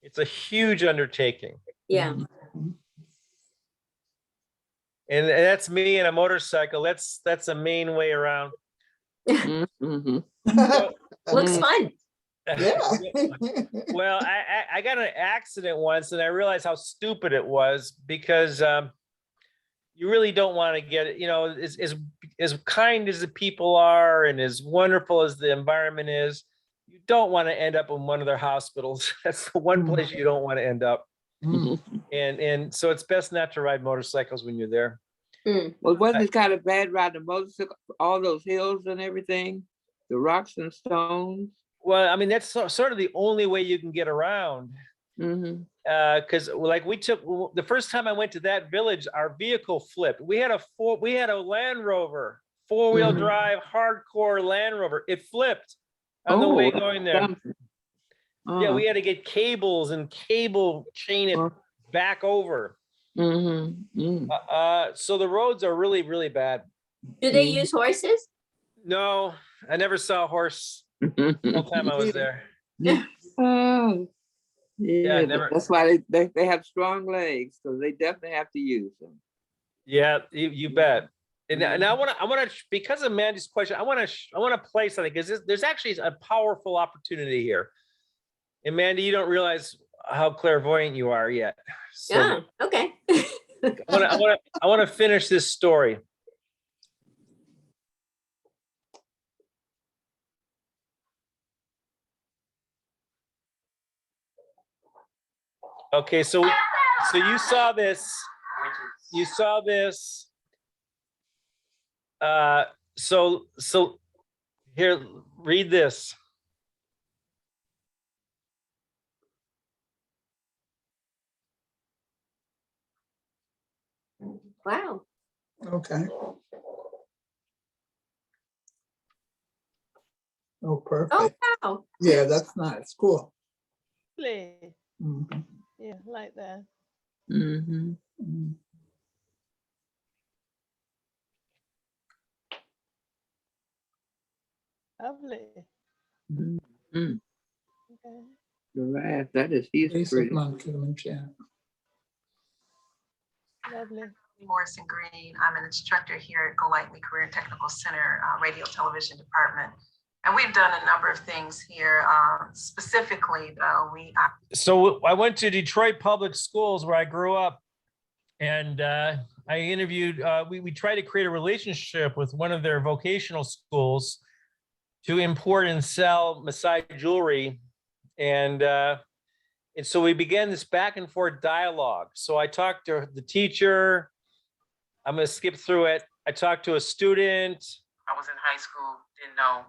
It's a huge undertaking. Yeah. And that's me in a motorcycle. That's a main way around. Looks fun. Yeah. Well, I got in an accident once and I realized how stupid it was because you really don't want to get it, you know, as kind as the people are and as wonderful as the environment is, you don't want to end up in one of their hospitals. That's the one place you don't want to end up. And so it's best not to ride motorcycles when you're there. Well, wasn't it kind of bad riding a motorcycle, all those hills and everything, the rocks and stones? Well, I mean, that's sort of the only way you can get around. Because like the first time I went to that village, our vehicle flipped. We had a Land Rover, 4-wheel drive, hardcore Land Rover. It flipped on the way going there. Yeah, we had to get cables and cable chain it back over. So the roads are really, really bad. Do they use horses? No, I never saw a horse the whole time I was there. Yeah, never. That's why they have strong legs, so they definitely have to use them. Yeah, you bet. And I want to, because of Mandy's question, I want to play something because there's actually a powerful opportunity here. And Mandy, you don't realize how clairvoyant you are yet. So yeah. Okay. I want to finish this story. Okay, so you saw this. You saw this. So here, read this. Wow. Okay. Oh, perfect. Oh, wow. Yeah, that's nice. Cool. Lovely. Yeah, like that. Lovely. Okay. Right, that is history. Lovely. Morrison Green. I'm an instructor here at Golightly Career and Technical Center, Radio Television Department. And we've done a number of things here. Specifically, though, So I went to Detroit Public Schools where I grew up, and I interviewed, we tried to create a relationship with one of their vocational schools to import and sell Maasai jewelry. And so we began this back and forth dialogue. So I talked to the teacher. I'm going to skip through it. I talked to a student. I was in high school, didn't know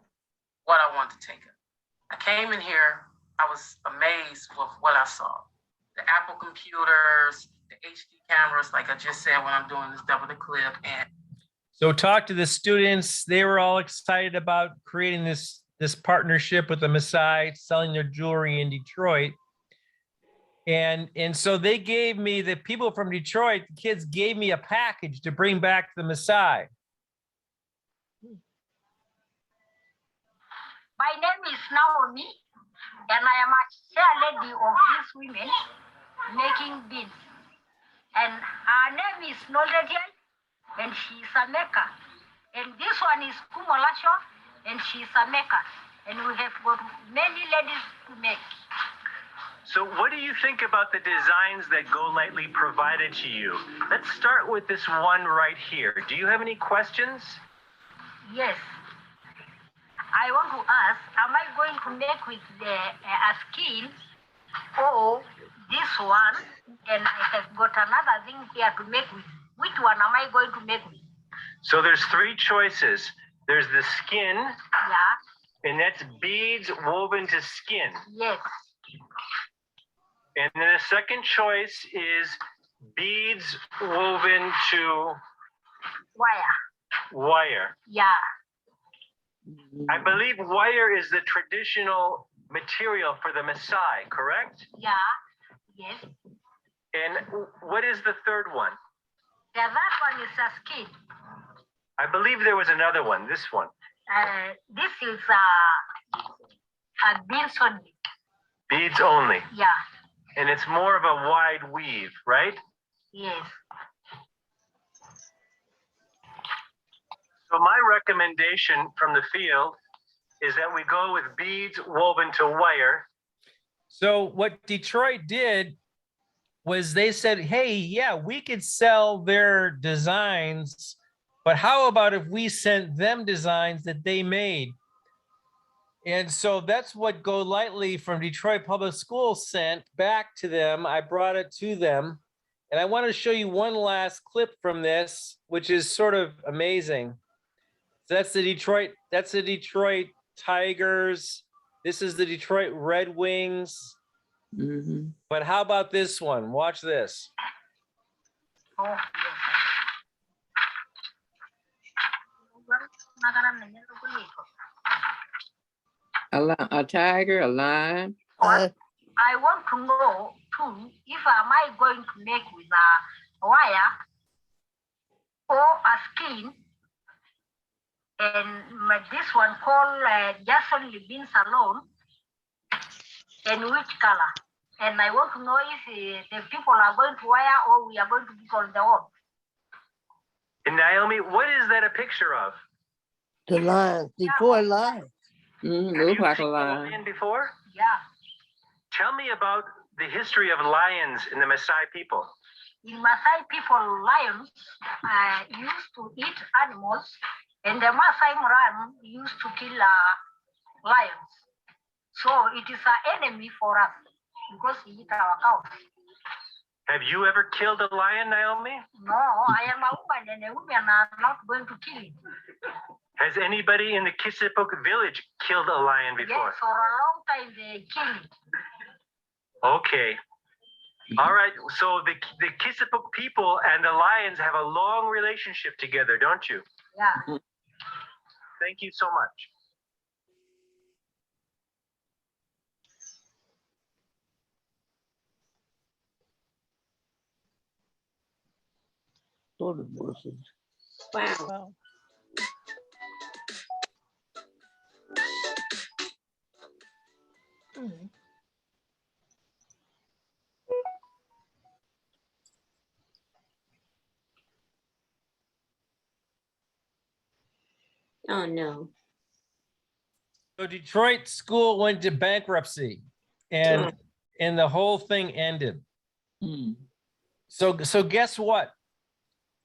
what I wanted to take it. I came in here, I was amazed with what I saw. the Apple computers, the HD cameras, like I just said, when I'm doing this double the clip. And So talk to the students. They were all excited about creating this partnership with the Maasai, selling their jewelry in Detroit. And so they gave me, the people from Detroit, the kids gave me a package to bring back to the Maasai. My name is Naomi, and I am a chair lady of these women making beads. And her name is Noledian, and she is a maker. And this one is Kumolasho, and she is a maker. And we have got many ladies to make. So what do you think about the designs that Go Lightly provided to you? Let's start with this one right here. Do you have any questions? Yes. I want to ask, am I going to make with a skin or this one? And I have got another thing here to make with. Which one am I going to make with? So there's three choices. There's the skin, Yeah. and that's beads woven to skin. Yes. And then the second choice is beads woven to wire. Yeah. I believe wire is the traditional material for the Maasai, correct? Yeah. Yes. And what is the third one? Yeah, that one is a skin. I believe there was another one, this one. This is a beads only. Beads only. Yeah. And it's more of a wide weave, right? Yes. So my recommendation from the field is that we go with beads woven to wire. So what Detroit did was they said, hey, yeah, we could sell their designs, but how about if we sent them designs that they made? And so that's what Go Lightly from Detroit Public Schools sent back to them. I brought it to them. And I want to show you one last clip from this, which is sort of amazing. So that's the Detroit Tigers. This is the Detroit Red Wings. Mm-hmm. But how about this one? Watch this. Oh, yes. A tiger, a lion. I want to know too, if am I going to make with a wire or a skin, and this one called just only beans alone, and which color? And I want to know if the people are going to wire or we are going to put on the own. And Naomi, what is that a picture of? The lion, Detroit lion. Look like a Have you seen a lion. lion before? Yeah. Tell me about the history of lions in the Maasai people. In Maasai people, lions used to eat animals, and the Maasai Moran used to kill lions. So it is an enemy for us because he eat our cows. Have you ever killed a lion, Naomi? No, I am a woman, and a woman are not going to kill it. Has anybody in the Kisipuk village killed a lion before? Yes, for a long time they kill it. Okay. All right. So the Kisipuk people and the lions have a long relationship together, don't you? Yeah. Thank you so much. Wow. Oh, no. So Detroit school went to bankruptcy and the whole thing ended. So guess what?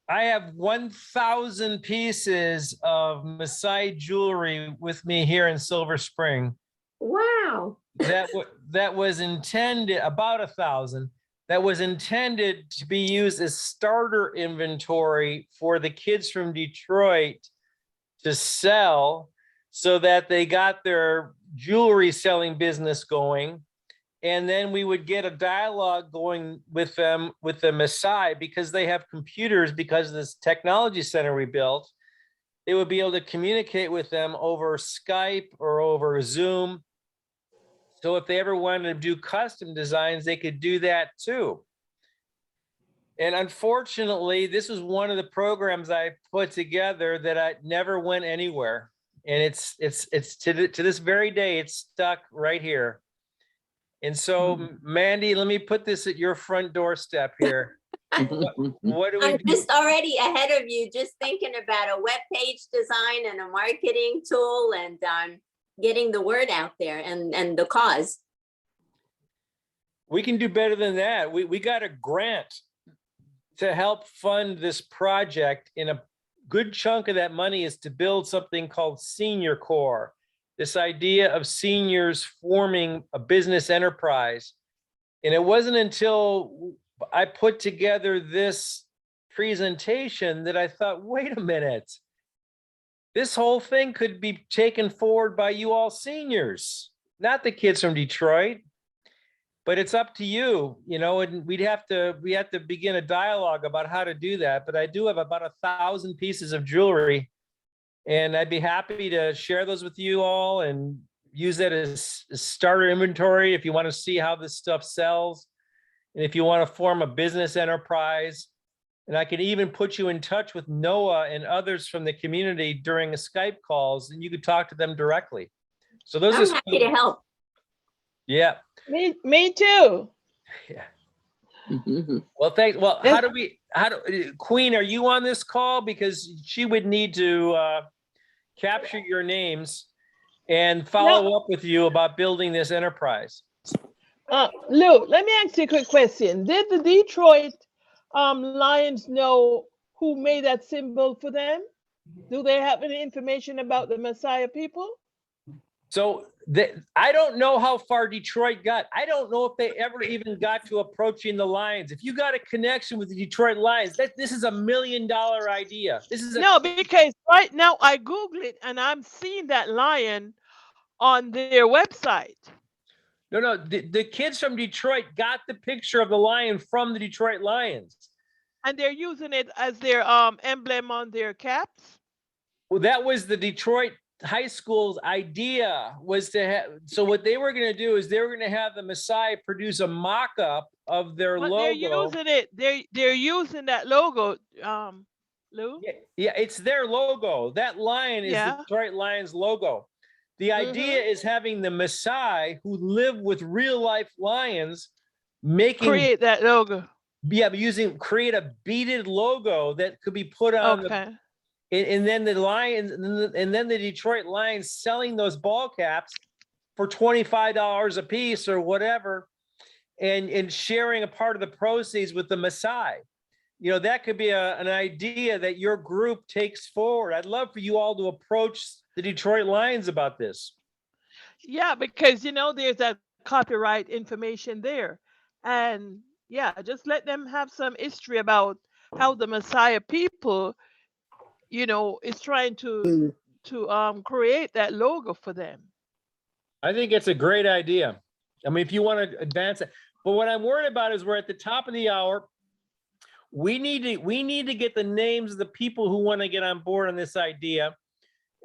I have 1,000 pieces of Maasai jewelry with me here in Silver Spring. Wow. That was intended, about 1,000, that was intended to be used as starter inventory for the kids from Detroit to sell so that they got their jewelry selling business going. And then we would get a dialogue going with them, with the Maasai, because they have computers, because of this technology center we built. They would be able to communicate with them over Skype or over Zoom. So if they ever wanted to do custom designs, they could do that too. And unfortunately, this was one of the programs I put together that I never went anywhere. And it's to this very day, it's stuck right here. And so, Mandy, let me put this at your front doorstep here. What do we I'm do? just already ahead of you, just thinking about a web page design and a marketing tool and getting the word out there and the cause. We can do better than that. We got a grant to help fund this project, and a good chunk of that money is to build something called Senior Core. This idea of seniors forming a business enterprise. And it wasn't until I put together this presentation that I thought, wait a minute, this whole thing could be taken forward by you all seniors, not the kids from Detroit. But it's up to you, you know, and we have to begin a dialogue about how to do that. But I do have about 1,000 pieces of jewelry, and I'd be happy to share those with you all and use that as starter inventory if you want to see how this stuff sells. And if you want to form a business enterprise, and I can even put you in touch with Noah and others from the community during a Skype calls, and you could talk to them directly. So those I'm are happy to help. Yeah. Me too. Yeah. Well, thanks. Well, Queen, are you on this call? Because she would need to capture your names and follow up with you about building this enterprise. Lou, let me ask you a quick question. Did the Detroit Lions know who made that symbol for them? Do they have any information about the Messiah people? So I don't know how far Detroit got. I don't know if they ever even got to approaching the Lions. If you got a connection with the Detroit Lions, this is $1 million idea. This is No, because right now I Google it and I'm seeing that lion on their website. No, the kids from Detroit got the picture of the lion from the Detroit Lions. And they're using it as their emblem on their caps? Well, that was the Detroit High School's idea, was to have, so what they were going to do is they were going to have the Maasai produce a mock-up of their logo. They're using it. They're using that logo, Lou. Yeah, it's their logo. That lion is the Detroit Lions logo. The idea is having the Maasai who live with real life lions create that logo. Yeah, create a beaded logo that could be put on and then the Lions, and then the Detroit Lions selling those ball caps for $25 a piece or whatever, and sharing a part of the proceeds with the Maasai. You know, that could be an idea that your group takes forward. I'd love for you all to approach the Detroit Lions about this. Yeah, because, you know, there's that copyright information there. And yeah, just let them have some history about how the Messiah people, you know, is trying to create that logo for them. I think it's a great idea. I mean, if you want to advance it, but what I'm worried about is we're at the top of the hour. We need to get the names of the people who want to get on board on this idea,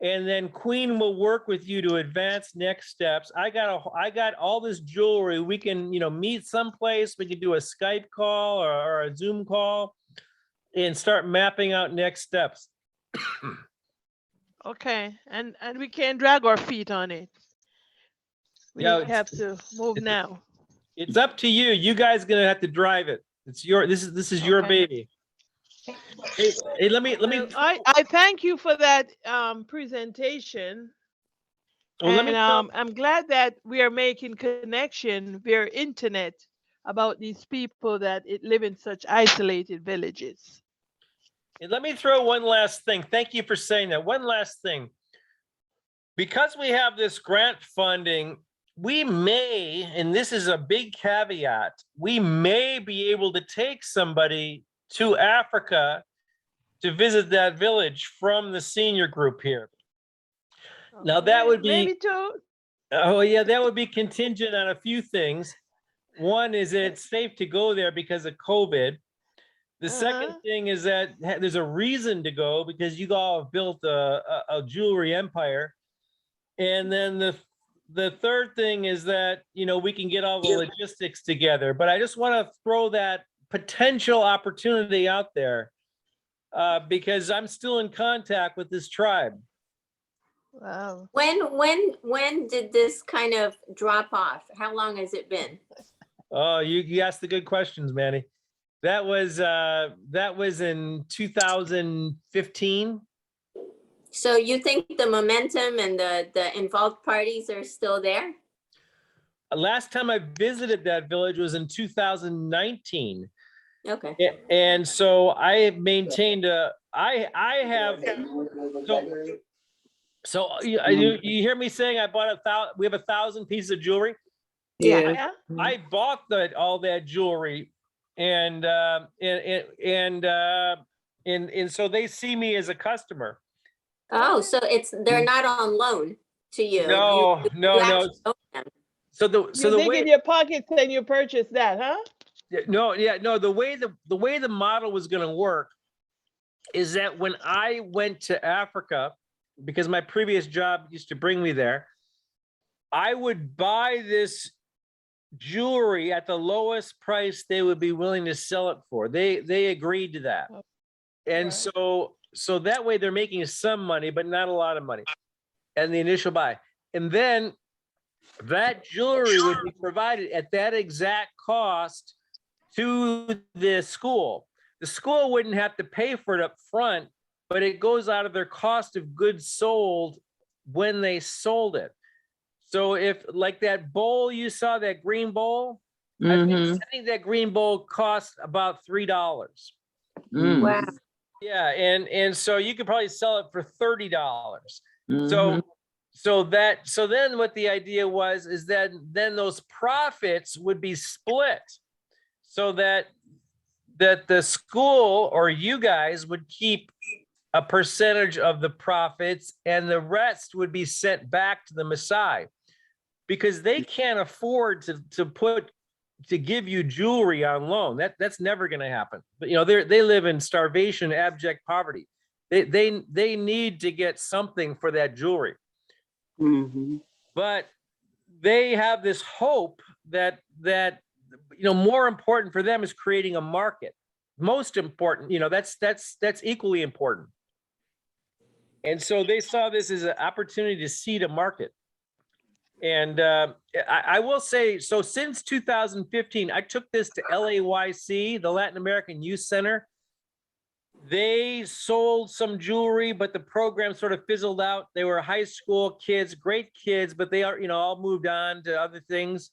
and then Queen will work with you to advance next steps. I got all this jewelry. We can, you know, meet someplace. We can do a Skype call or a Zoom call and start mapping out next steps. Okay, and we can't drag our feet on it. We have to move now. It's up to you. You guys gonna have to drive it. It's your this is your baby. Hey, let me. I thank you for that presentation. Well, I'm glad that we are making connection via internet about these people that live in such isolated villages. And let me throw one last thing. Thank you for saying that. One last thing. Because we have this grant funding, we may, and this is a big caveat, we may be able to take somebody to Africa to visit that village from the senior group here. Now that would be, maybe two. Oh yeah, that would be contingent on a few things. One is that it's safe to go there because of COVID. The second thing is that there's a reason to go because you all have built a jewelry empire. And then the third thing is that, you know, we can get all the logistics together. But I just want to throw that potential opportunity out there because I'm still in contact with this tribe. Wow. When did this kind of drop off? How long has it been? Oh, you asked the good questions, Manny. That was in 2015. So you think the momentum and the involved parties are still there? Last time I visited that village was in 2019. Okay. And so I have maintained I have so you hear me saying I bought we have 1,000 pieces of jewelry. Yeah. I bought all that jewelry and so they see me as a customer. Oh, so they're not on loan to you. No. actually own them. So You the dig way in your pockets and you purchase that, huh? no, the way the model was going to work is that when I went to Africa, because my previous job used to bring me there, I would buy this jewelry at the lowest price they would be willing to sell it for. They agreed to that. And Right. so that way they're making some money, but not a lot of money. And the initial buy. And then that jewelry would be provided at that exact cost to the school. The school wouldn't have to pay for it up front, but it goes out of their cost of goods sold when they sold it. So if like that bowl you saw, that green bowl, I think that green bowl cost about $3. Wow. Yeah, and so you could probably sell it for $30. So then what the idea was is that then those profits would be split so that the school or you guys would keep a percentage of the profits and the rest would be sent back to the Maasai because they can't afford to give you jewelry on loan. That's never going to happen. But you know, they live in starvation, abject poverty. They need to get something for that jewelry. But they have this hope that you know, more important for them is creating a market. Most important, you know, that's equally important. And so they saw this as an opportunity to seed a market. And I will say, so since 2015, I took this to LAYC, the Latin American Youth Center. They sold some jewelry, but the program sort of fizzled out. They were high school kids, great kids, but they are, you know, all moved on to other things.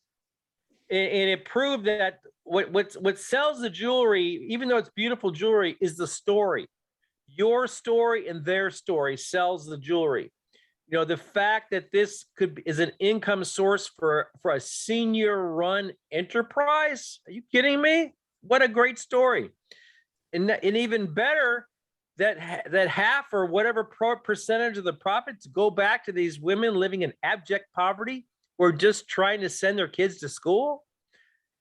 And it proved that what sells the jewelry, even though it's beautiful jewelry, is the story. Your story and their story sells the jewelry. You know, the fact that this is an income source for a senior run enterprise. Are you kidding me? What a great story. And even better, that half or whatever percentage of the profits go back to these women living in abject poverty who are just trying to send their kids to school.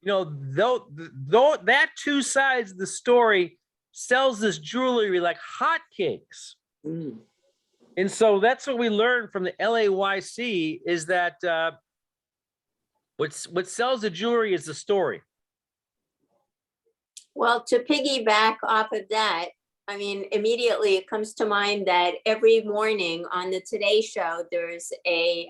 You know, though that two sides of the story sells this jewelry like hotcakes. And so that's what we learned from the LAYC is that what sells the jewelry is the story. Well, to piggyback off of that, I mean, immediately it comes to mind that every morning on the Today Show, there's a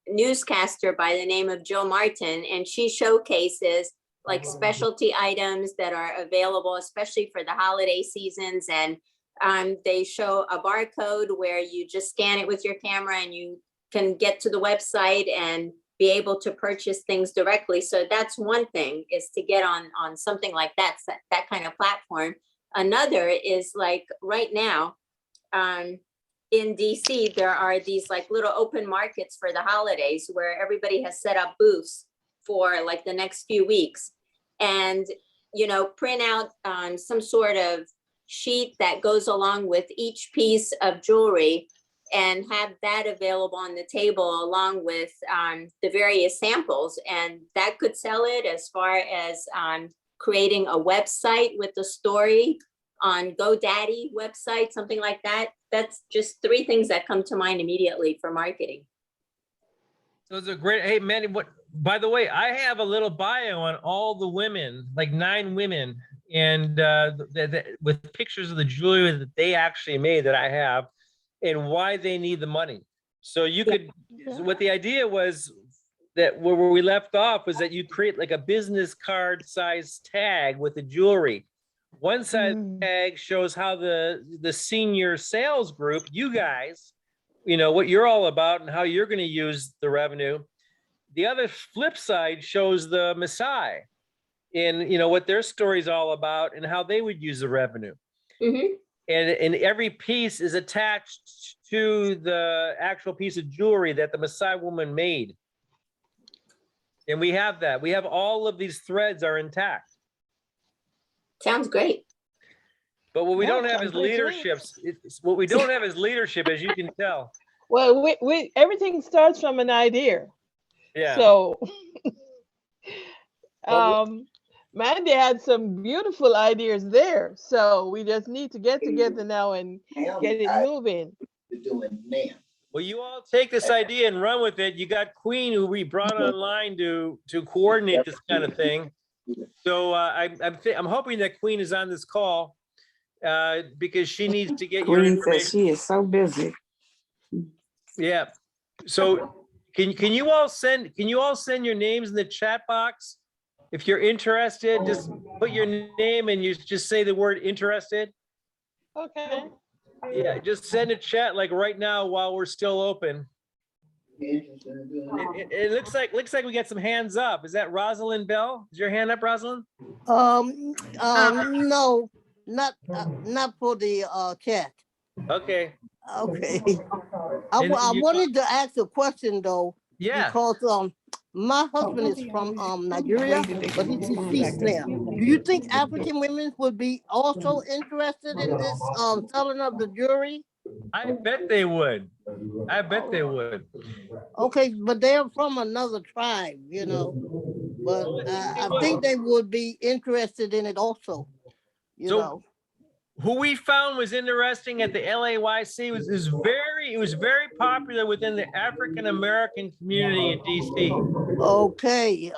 newscaster by the name of Jill Martin, and she showcases like specialty items that are available, especially for the holiday seasons. And they show a barcode where you just scan it with your camera and you can get to the website and be able to purchase things directly. So that's one thing, is to get on something like that kind of platform. Another is like right now, in DC, there are these like little open markets for the holidays where everybody has set up booths for like the next few weeks, and, you know, print out some sort of sheet that goes along with each piece of jewelry and have that available on the table along with the various samples. And that could sell it, as far as creating a website with the story on GoDaddy website, something like that. That's just 3 things that come to mind immediately for marketing. Those are great. Hey, Mandy, by the way, I have a little bio on all the women, like 9 women, and with pictures of the jewelry that they actually made that I have, and why they need the money. So you could, what the idea was, that where we left off was that you create like a business card size tag with the jewelry. One side of the tag shows how the senior sales group, you guys, you know, what you're all about and how you're going to use the revenue. The other flip side shows the Maasai and, you know, what their story's all about and how they would use the revenue. And every piece is attached to the actual piece of jewelry that the Maasai woman made. And we have that. We have all of these threads are intact. Sounds great. But what we don't have sounds is great to me. leaderships. What we don't have is leadership, as you can tell. Well, we everything starts from an idea. Yeah. So, Mandy had some beautiful ideas there. So we just need to get together now and get it moving. Well, you all take this idea and run with it. You got Queen, who we brought online to coordinate this kind of thing. So I'm hoping that Queen is on this call because she needs to get your Queen information. says she is so busy. Yeah. So can you all send your names in the chat box? If you're interested, just put your name and you just say the word interested. Okay. Yeah, just send a chat like right now while we're still open. It looks like we got some hands up. Is that Rosalind Bell? Is your hand up, Rosalind? No, not for the chat. Okay. Okay. I wanted to ask a question though. Yeah. Because my husband is from Nigeria, but he's deceased now. Do you think African women would be also interested in this selling of the jewelry? I bet they would. I bet they would. Okay, but they're from another tribe, you know. But I think they would be interested in it also. You know. Who we found was interesting at the LAYC was it was very popular within the African American community in DC. Okay,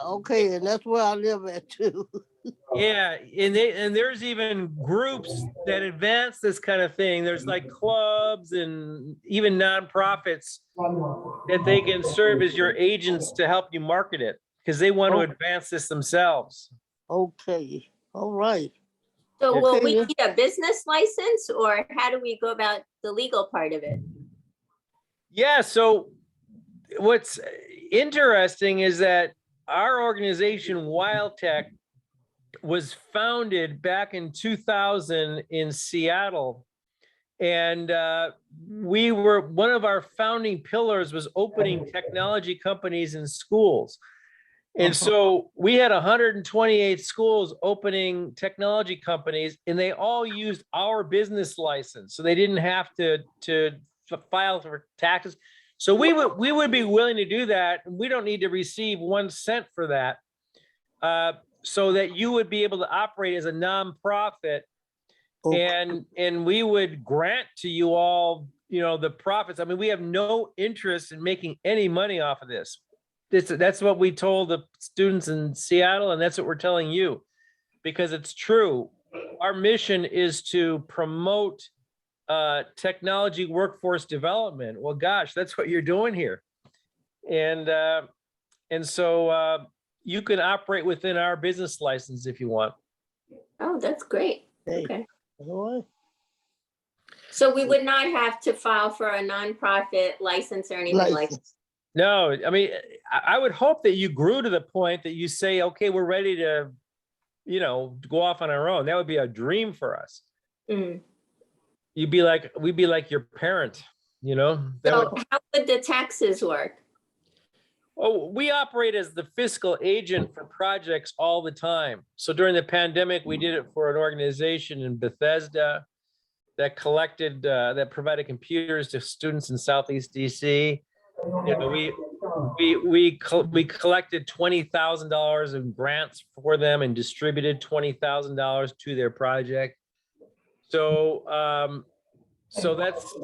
and that's where I live at too. Yeah, and there's even groups that advance this kind of thing. There's like clubs and even nonprofits that they can serve as your agents to help you market it because they want to advance this themselves. Okay, all right. So will we need a business license, or how do we go about the legal part of it? Yeah, so what's interesting is that our organization, Wild Tech, was founded back in 2000 in Seattle. And we were, one of our founding pillars was opening technology companies in schools. And so we had 128 schools opening technology companies, and they all used our business license. So they didn't have to file for taxes. So we would be willing to do that. And we don't need to receive 1 cent for that. So that you would be able to operate as a nonprofit, and we would grant to you all, you know, the profits. I mean, we have no interest in making any money off of this. That's what we told the students in Seattle, and that's what we're telling you, because it's true. Our mission is to promote technology workforce development. Well, gosh, that's what you're doing here, and so you can operate within our business license if you want. Oh, that's great. Okay. All right. So we would not have to file for a nonprofit license or anything like that? No, I mean, I would hope that you grew to the point that you say, okay, we're ready to, you know, go off on our own. That would be a dream for us. Mm. We'd be like your parent, you know? So how would the taxes work? Oh, we operate as the fiscal agent for projects all the time. So during the pandemic, we did it for an organization in Bethesda. that collected, that provided computers to students in Southeast DC. You know, we collected $20,000 in grants for them and distributed $20,000 to their project. So, so that's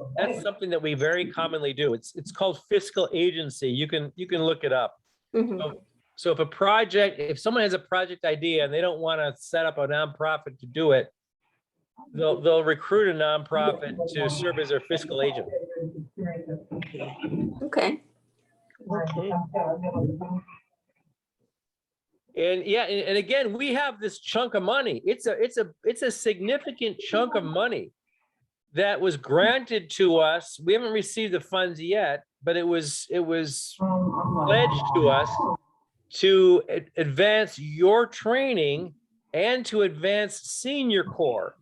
something that we very commonly do. It's called fiscal agency. You can look it up. So if someone has a project idea and they don't want to set up a nonprofit to do it, they'll recruit a nonprofit to serve as their fiscal agent. Okay. Okay. And yeah, and again, we have this chunk of money. It's a significant chunk of money that was granted to us. We haven't received the funds yet, but it was pledged to us to advance your training and to advance senior corps.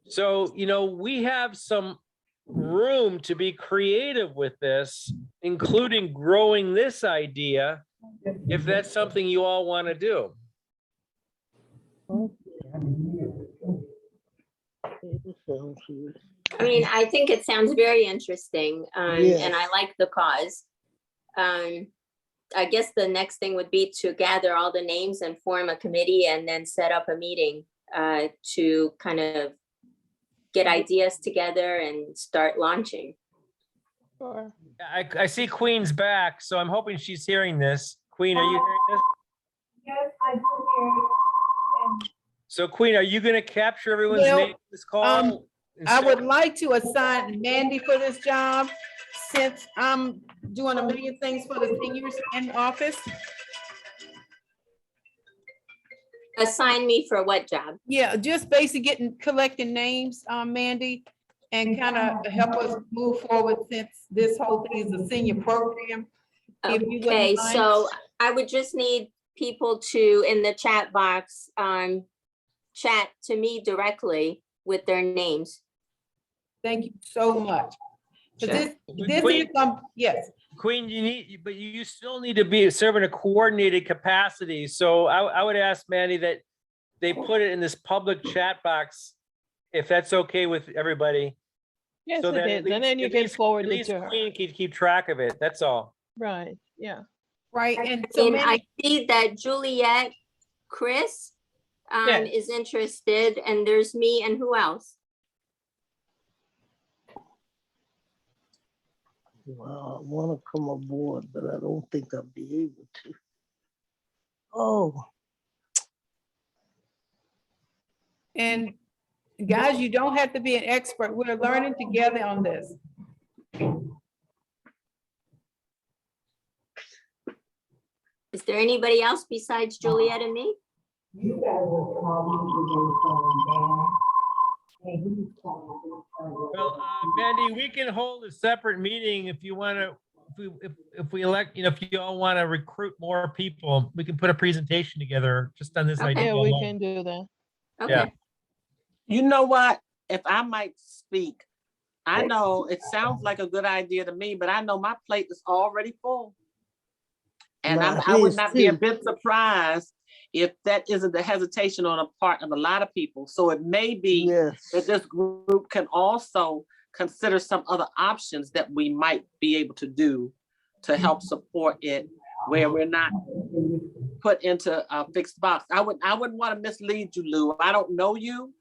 So, you know, we have some room to be creative with this, including growing this idea, if that's something you all want to do. I mean, I think it sounds very interesting, and I like the cause. I guess the next thing would be to gather all the names and form a committee and then set up a meeting to kind of get ideas together and start launching. Sure. I see Queen's back, so I'm hoping she's hearing this. Queen, are you hearing this? Yes, I do hear. So Queen, are you going to capture everyone's name in this call? I would like to assign Mandy for this job since I'm doing a million things for the seniors in office. Assign me for what job? Yeah, just basically collecting names, Mandy, and kind of help us move forward since this whole thing is a senior program. If you wouldn't Okay, mind. so I would just need people to, in the chat box, chat to me directly with their names. Thank you so much. Sure. This is yes. Queen, but you still need to serve in a coordinated capacity. So I would ask Mandy that they put it in this public chat box, if that's okay with everybody. Yes, so it that is. And then you can forward it to her. Queen can keep track of it. That's all. Right. Yeah. Right. And so I see that Juliet, Chris is interested, and there's me, and who else? Well, I want to come aboard, but I don't think I'll be able to. Oh. And guys, you don't have to be an expert. We're learning together on this. Is there anybody else besides Juliet and me? Well, Mandy, we can hold a separate meeting if you want to. If we elect, if you all want to recruit more people, we can put a presentation together just on this idea. Yeah, we alone. can do that. Okay. Yeah. You know what? If I might speak, I know it sounds like a good idea to me, but I know my plate is already full. And I would not be a bit surprised if that isn't the hesitation on the part of a lot of people. So it may be that this group can also consider some other options that we might be able to do to help support it, where we're not put into a fixed box. I wouldn't want to mislead you, Lou. I don't know you,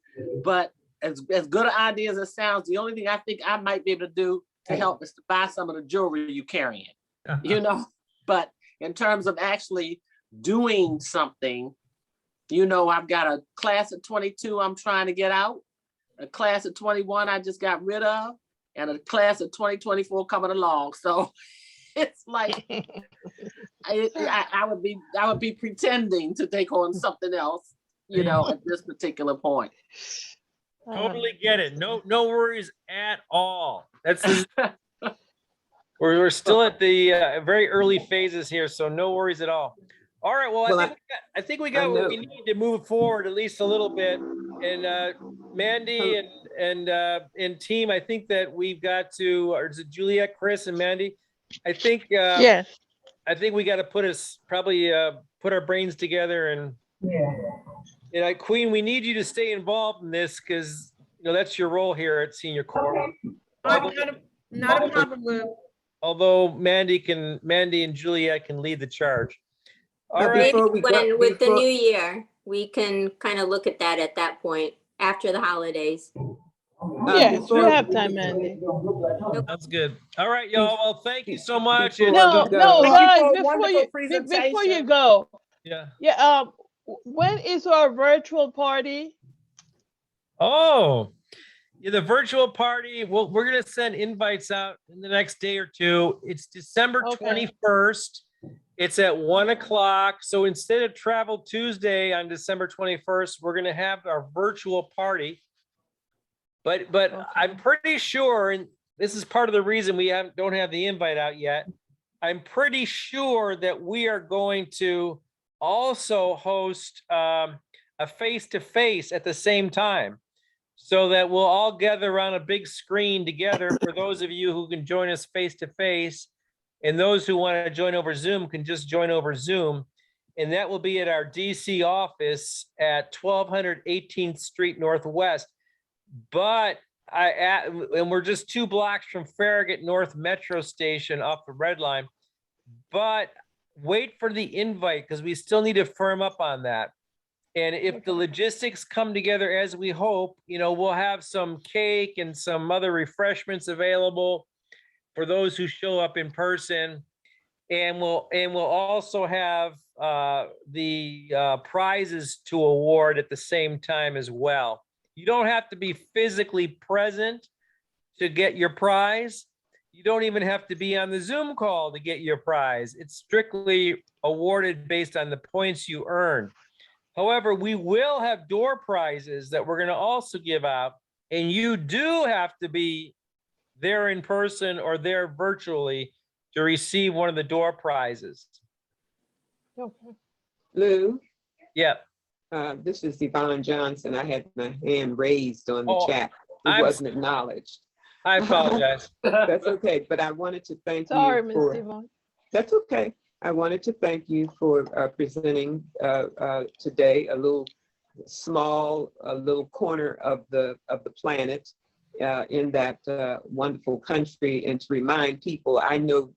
but as good an idea as it sounds, the only thing I think I might be able to do to help is to buy some of the jewelry you're carrying, but in terms of actually doing something, I've got a class of 22 I'm trying to get out, a class of 21 I just got rid of, and a class of 2024 coming along. So it's like I would be pretending to take on something else, at this particular point. Totally get it. No worries at all. We're still at the very early phases here, so no worries at all. All right. Well, I think we got what we need to move forward at least a little bit. And Mandy and team, I think that we've got to, or is it Juliet, Chris, and Mandy? I think yes. I think we got to put our brains together and Queen, we need you to stay involved in this because that's your role here at Senior Corps. Not a problem, Lou. Although Mandy and Juliet can lead the charge. All But right. maybe with the new year, we can kind of look at that at that point after the holidays. Yes, we have time, Mandy. That's good. All right, y'all. Well, thank you so much. No, guys, before you go, Yeah. when is our virtual party? Oh, yeah, the virtual party. Well, we're gonna send invites out in the next day or two. It's December 21st. It's at 1 o'clock. So instead of Travel Tuesday on December 21st, we're gonna have our virtual party. But I'm pretty sure, and this is part of the reason we don't have the invite out yet. I'm pretty sure that we are going to also host a face-to-face at the same time, so that we'll all gather on a big screen together. For those of you who can join us face-to-face, and those who want to join over Zoom can just join over Zoom. And that will be at our DC office at 1200 18th Street Northwest. But and we're just 2 blocks from Farragut North Metro Station off the Red Line. But wait for the invite, because we still need to firm up on that. And if the logistics come together as we hope, we'll have some cake and some other refreshments available for those who show up in person. And we'll also have the prizes to award at the same time as well. You don't have to be physically present to get your prize. You don't even have to be on the Zoom call to get your prize. It's strictly awarded based on the points you earn. However, we will have door prizes that we're going to also give out, and you do have to be there in person or there virtually to receive one of the door prizes. Okay. Lou? Yep. This is Yvonne Johnson. I had my hand raised on the chat. It wasn't acknowledged. I apologize. That's okay, but I wanted to thank you. Sorry, Ms. Yvonne. That's okay. I wanted to thank you for presenting today a little corner of the planet in that wonderful country, and to remind people, I know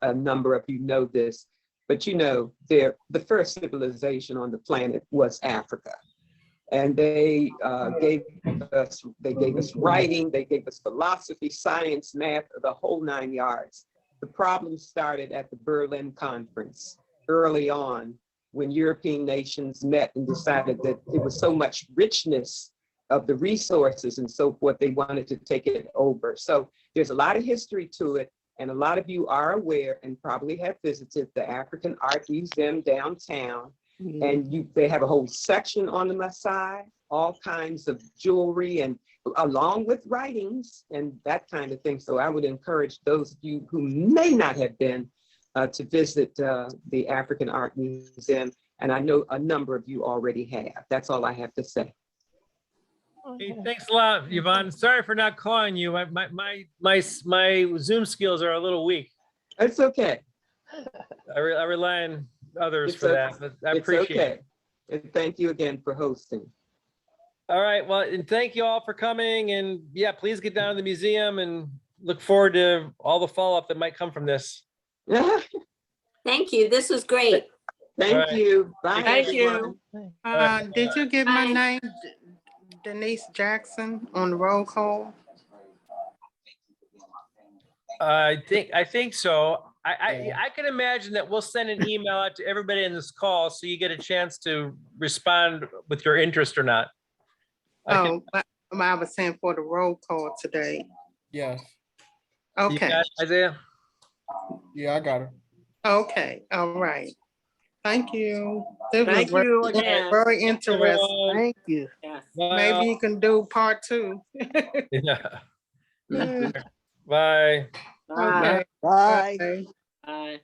a number of you know this, but the first civilization on the planet was Africa. And they gave us writing, they gave us philosophy, science, math, the whole 9 yards. The problem started at the Berlin Conference early on, when European nations met and decided that there was so much richness of the resources and so forth, they wanted to take it over. So there's a lot of history to it, and a lot of you are aware and probably have visited the African Art Museum downtown. And they have a whole section on the Maasai, all kinds of jewelry, and along with writings and that kind of thing. So I would encourage those of you who may not have been to visit the African Art Museum. And I know a number of you already have. That's all I have to say. Hey, thanks a lot, Yvonne. Sorry for not calling you. My Zoom skills are a little weak. It's okay. I rely on others for that, but I appreciate it. And thank you again for hosting. All right, well, and thank you all for coming, and yeah, please get down to the museum, and look forward to all the follow-up that might come from this. Thank you. This was great. Thank you. Bye. Thank you. Bye. Did you get my name, Denise Jackson, on the roll call? I think so. I can imagine that we'll send an email out to everybody in this call, so you get a chance to respond with your interest or not. I was saying for the roll call today. Yeah. Okay. You got it, Isaiah? Yeah, I got it. Okay. All right. Thank you. Thank you again. Very interesting. Thank you. Yes. Maybe you can do part 2. Yeah. Yeah. Bye. Okay. Bye. Bye. Bye.